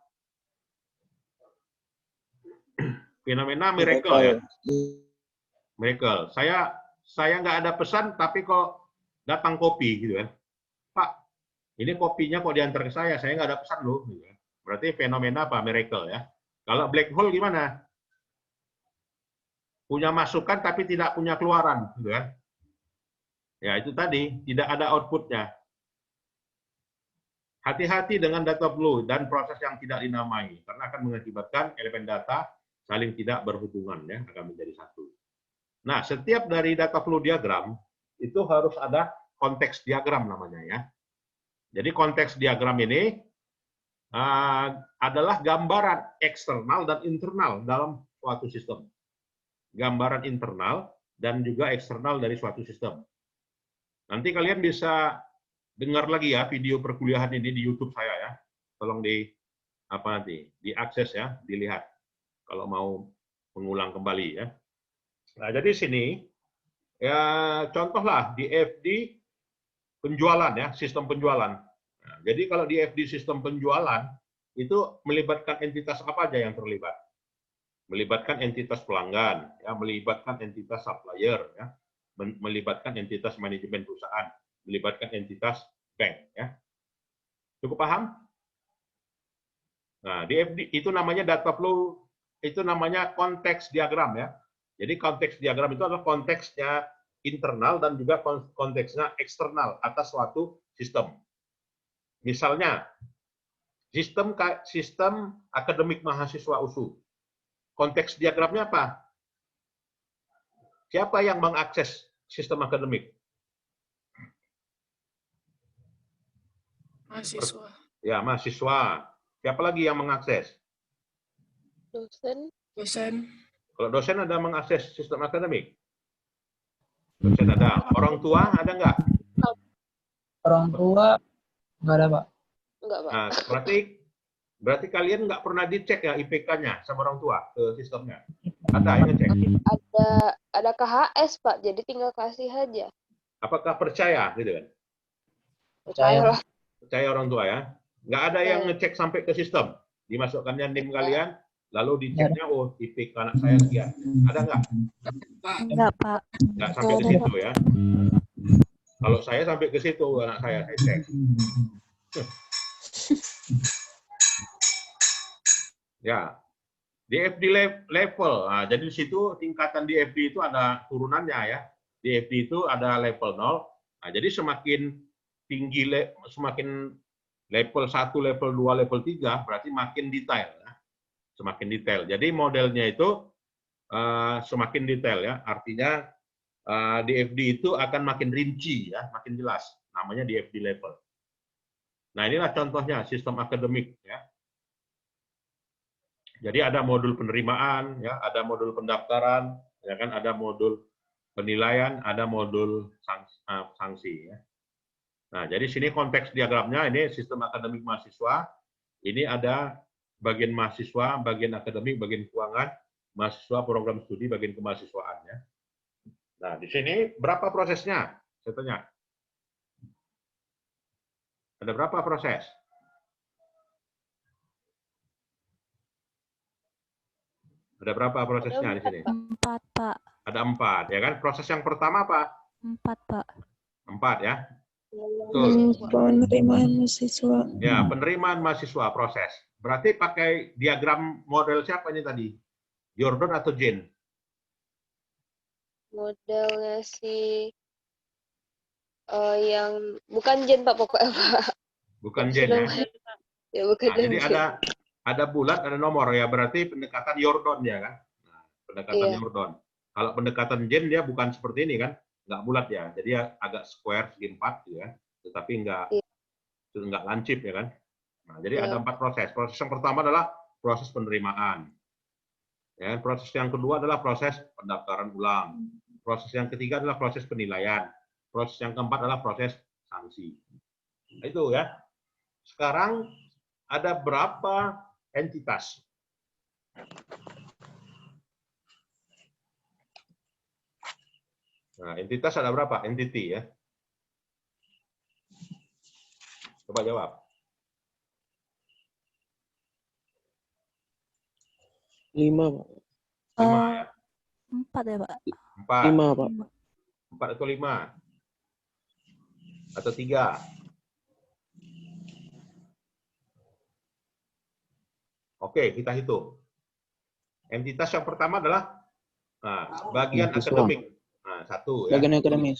[SPEAKER 2] Fenomena miracle ya. Miracle. Saya nggak ada pesan, tapi kok datang kopi gitu kan. Pak, ini kopinya kok diantar ke saya nggak ada pesan loh. Gitu kan. Berarti fenomena apa? Miracle ya. Kalau black hole gimana? Punya masukan tapi tidak punya keluaran, gitu kan? Ya itu tadi tidak ada outputnya. Hati-hati dengan data flow dan proses yang tidak dinamai karena akan mengakibatkan elemen data saling tidak berhubungan ya, akan menjadi satu. Nah, setiap dari data flow diagram itu harus ada konteks diagram namanya ya. Jadi konteks diagram ini adalah gambaran eksternal dan internal dalam suatu sistem. Gambaran internal dan juga eksternal dari suatu sistem. Nanti kalian bisa dengar lagi ya video perkuliahan ini di YouTube saya ya. Tolong diakses ya, dilihat kalau mau mengulang kembali ya. Nah, jadi sini ya contohlah di FD penjualan ya, sistem penjualan. Nah, jadi kalau di FD sistem penjualan itu melibatkan entitas apa aja yang terlibat? Melibatkan entitas pelanggan, ya, melibatkan entitas supplier, ya, melibatkan entitas manajemen perusahaan, melibatkan entitas bank, ya. Cukup paham? Nah, di FD itu namanya data flow, itu namanya konteks diagram ya. Jadi konteks diagram itu adalah konteksnya internal dan juga konteksnya eksternal atas suatu sistem. Misalnya sistem akademik mahasiswa USU. Konteks diagramnya apa? Siapa yang mengakses sistem akademik?
[SPEAKER 5] Mahasiswa.
[SPEAKER 2] Ya, mahasiswa. Siapa lagi yang mengakses?
[SPEAKER 1] Dosen.
[SPEAKER 5] Dosen.
[SPEAKER 2] Kalau dosen ada mengakses sistem akademik? Dosen ada. Orang tua ada nggak?
[SPEAKER 3] Orang tua nggak ada, Pak.
[SPEAKER 1] Enggak, Pak.
[SPEAKER 2] Nah, berarti kalian nggak pernah dicek ya IPK-nya sama orang tua ke sistemnya? Ada yang ngecek?
[SPEAKER 1] Ada KHS, Pak. Jadi tinggal kasih aja.
[SPEAKER 2] Apakah percaya gitu kan?
[SPEAKER 1] Percayalah.
[SPEAKER 2] Percaya orang tua ya? Nggak ada yang ngecek sampai ke sistem? Dimasukkannya NIM kalian, lalu diceknya, oh IPK anak saya sekian. Ada nggak?
[SPEAKER 6] Enggak, Pak.
[SPEAKER 2] Nggak sampai ke situ ya? Kalau saya sampai ke situ, anak saya cek. Ya, di FD level. Nah, jadi di situ tingkatan di FD itu ada turunannya ya. Di FD itu ada level 0. Nah, jadi semakin tinggi, semakin level 1, level 2, level 3, berarti makin detail. Ya. Semakin detail. Jadi modelnya itu semakin detail ya. Artinya di FD itu akan makin rinci ya, makin jelas. Namanya di FD level. Nah, inilah contohnya sistem akademik ya. Jadi ada modul penerimaan, ya, ada modul pendaftaran, ya kan, ada modul penilaian, ada modul sanksi. Ya. Nah, jadi sini konteks diagramnya ini sistem akademik mahasiswa. Ini ada bagian mahasiswa, bagian akademik, bagian keuangan, mahasiswa program studi, bagian kemahasiswaan. Ya. Nah, di sini berapa prosesnya? Saya tanya. Ada berapa proses? Ada berapa prosesnya di sini?
[SPEAKER 6] 4, Pak.
[SPEAKER 2] Ada 4, ya kan? Proses yang pertama apa?
[SPEAKER 6] 4, Pak.
[SPEAKER 2] 4 ya. Betul.
[SPEAKER 5] Penerimaan mahasiswa.
[SPEAKER 2] Ya, penerimaan mahasiswa proses. Berarti pakai diagram model siapa ini tadi? Jordan atau Jane?
[SPEAKER 1] Modelnya si Yang bukan Jen Pak pokoknya Pak.
[SPEAKER 2] Bukan Jen ya.
[SPEAKER 1] Ya bukan
[SPEAKER 2] Nah, jadi
[SPEAKER 1] Jen.
[SPEAKER 2] ada bulat, ada nomor ya. Berarti pendekatan Yordon ya kan. Nah, pendekatan
[SPEAKER 1] Iya.
[SPEAKER 2] Yordon. Kalau pendekatan Jen dia bukan seperti ini kan, nggak bulat ya. Jadi ya agak square segi 4 gitu ya. Tetapi nggak lancip ya kan. Nah, jadi ada 4 proses. Proses yang pertama adalah proses penerimaan. Ya, proses yang kedua adalah proses pendaftaran ulang. Proses yang ketiga adalah proses penilaian. Proses yang keempat adalah proses sanksi. Nah, itu ya. Sekarang ada berapa entitas? Nah, entitas ada berapa? Entity ya. Coba jawab.
[SPEAKER 7] 5, Pak.
[SPEAKER 2] 5 ya.
[SPEAKER 6] 4 ya, Pak.
[SPEAKER 2] 4.
[SPEAKER 7] 5, Pak.
[SPEAKER 2] 4 atau 5? Atau 3? Oke, kita hitung. Entitas yang pertama adalah bagian
[SPEAKER 7] Mahasiswa.
[SPEAKER 2] akademik. Nah, 1 ya.
[SPEAKER 7] Bagian akademis.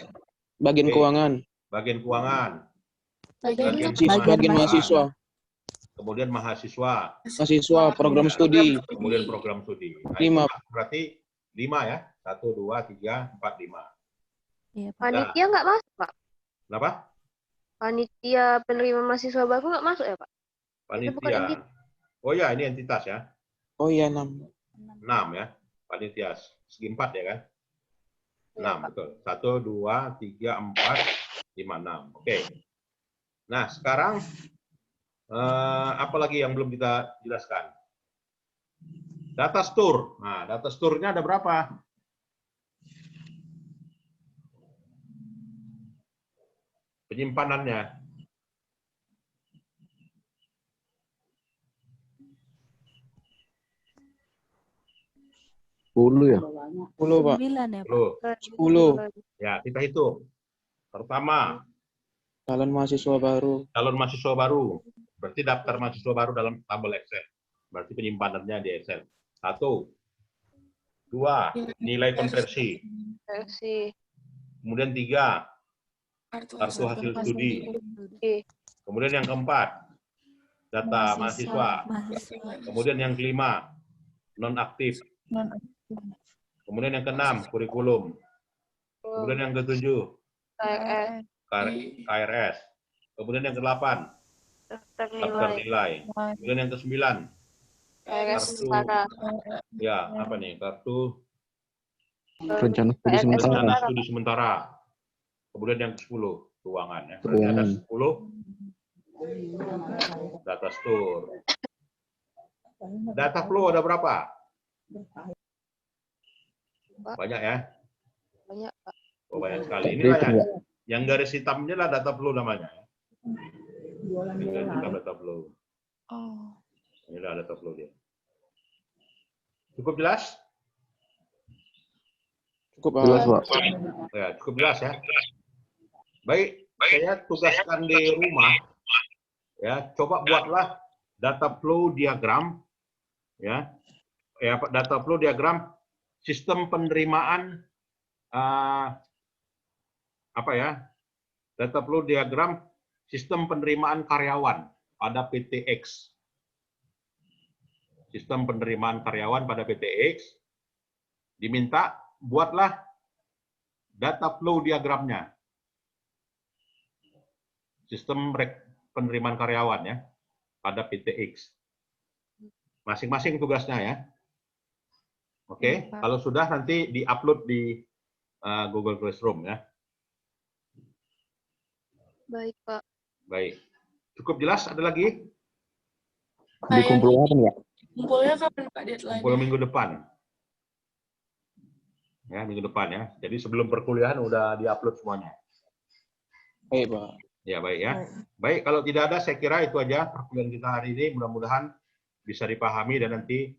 [SPEAKER 7] Bagian
[SPEAKER 2] Oke.
[SPEAKER 7] keuangan.
[SPEAKER 2] Bagian keuangan.
[SPEAKER 7] Bagian mahasiswa.
[SPEAKER 2] Kemudian mahasiswa.
[SPEAKER 7] Mahasiswa, program studi.
[SPEAKER 2] Kemudian program studi. Nah,
[SPEAKER 7] 5.
[SPEAKER 2] itu berarti 5 ya. 1, 2, 3, 4, 5.
[SPEAKER 6] Iya, Pak.
[SPEAKER 1] Panitia nggak masuk Pak.
[SPEAKER 2] Kenapa?
[SPEAKER 1] Panitia penerima mahasiswa baru nggak masuk ya Pak? Itu bukan
[SPEAKER 2] Panitia.
[SPEAKER 1] entitas.
[SPEAKER 2] Oh ya, ini entitas ya.
[SPEAKER 7] Oh iya, 6.
[SPEAKER 2] 6 ya. Panitia. Segi 4 ya kan? 6, betul. 1, 2, 3, 4, 5, 6. Oke. Nah, sekarang apa lagi yang belum kita jelaskan? Data store. Nah, data store-nya ada berapa? Penyimpanannya.
[SPEAKER 7] Ya? 10, Pak.
[SPEAKER 6] 9 ya, Pak.
[SPEAKER 2] 10.
[SPEAKER 7] 10.
[SPEAKER 2] Ya, kita hitung. Pertama,
[SPEAKER 7] Calon mahasiswa baru.
[SPEAKER 2] calon mahasiswa baru. Berarti daftar mahasiswa baru dalam tabel Excel. Berarti penyimpanannya di Excel. 1. 2. Nilai konversi. Kemudian 3. Kartu hasil studi. Kemudian yang keempat, data mahasiswa. Kemudian yang kelima, non-aktif. Kemudian yang keenam, kurikulum. Kemudian yang ketujuh, KRS. Kemudian yang ke-8, daftar nilai. Kemudian yang ke-9, kartu, ya apa nih, kartu
[SPEAKER 7] Rencana studi sementara.
[SPEAKER 2] rencana studi sementara. Kemudian yang ke-10, keuangan. Ya. Berarti ada 10 data store. Data flow ada berapa? Banyak ya?
[SPEAKER 1] Banyak Pak.
[SPEAKER 2] Oh, banyak sekali. Inilah yang garis hitamnya lah data flow namanya. Ini garis hitam data flow. Inilah data flow dia. Cukup jelas?
[SPEAKER 7] Cukup, Pak.
[SPEAKER 2] Ya, cukup jelas ya. Baik, saya tugaskan di rumah. Ya, coba buatlah data flow diagram. Ya, data flow diagram sistem penerimaan data flow diagram sistem penerimaan karyawan pada PTX. Sistem penerimaan karyawan pada PTX diminta buatlah data flow diagramnya. Sistem penerimaan karyawan ya pada PTX. Masing-masing tugasnya ya. Oke, kalau sudah nanti di-upload di Google Classroom ya.
[SPEAKER 1] Baik Pak.
[SPEAKER 2] Baik. Cukup jelas? Ada lagi?
[SPEAKER 5] Dikumpul apa ya?
[SPEAKER 8] Kumpulnya kapan Pak deadline?
[SPEAKER 2] Kumpul minggu depan. Ya, minggu depan ya. Jadi sebelum perkuliahan udah di-upload semuanya.
[SPEAKER 7] Baik, Pak.
[SPEAKER 2] Ya, baik ya. Baik, kalau tidak ada saya kira itu aja perkuliahan kita hari ini. Mudah-mudahan bisa dipahami dan nanti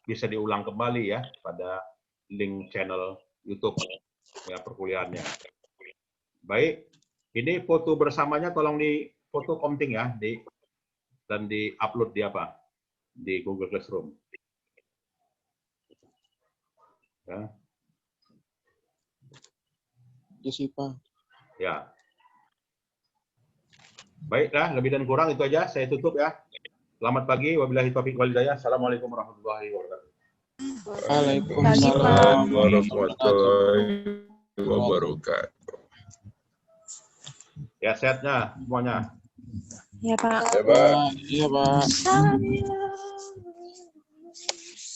[SPEAKER 2] bisa diulang kembali ya pada link channel YouTube ya perkuliahannya. Baik, ini foto bersamanya tolong di foto komting ya dan di-upload di di Google Classroom. Ya.
[SPEAKER 7] Jessica.
[SPEAKER 2] Ya. Baiklah, lebih dan kurang itu aja. Saya tutup ya. Selamat pagi. Wabillahi taufiq wal hidayah. Assalamualaikum warahmatullahi wabarakatuh.
[SPEAKER 7] Waalaikumsalam
[SPEAKER 9] warahmatullahi wabarakatuh.
[SPEAKER 2] Ya, sehatnya semuanya.
[SPEAKER 6] Ya, Pak.
[SPEAKER 9] Ya, Pak.
[SPEAKER 7] Iya, Pak.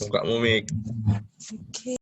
[SPEAKER 9] Buka mumik.
[SPEAKER 6] Oke.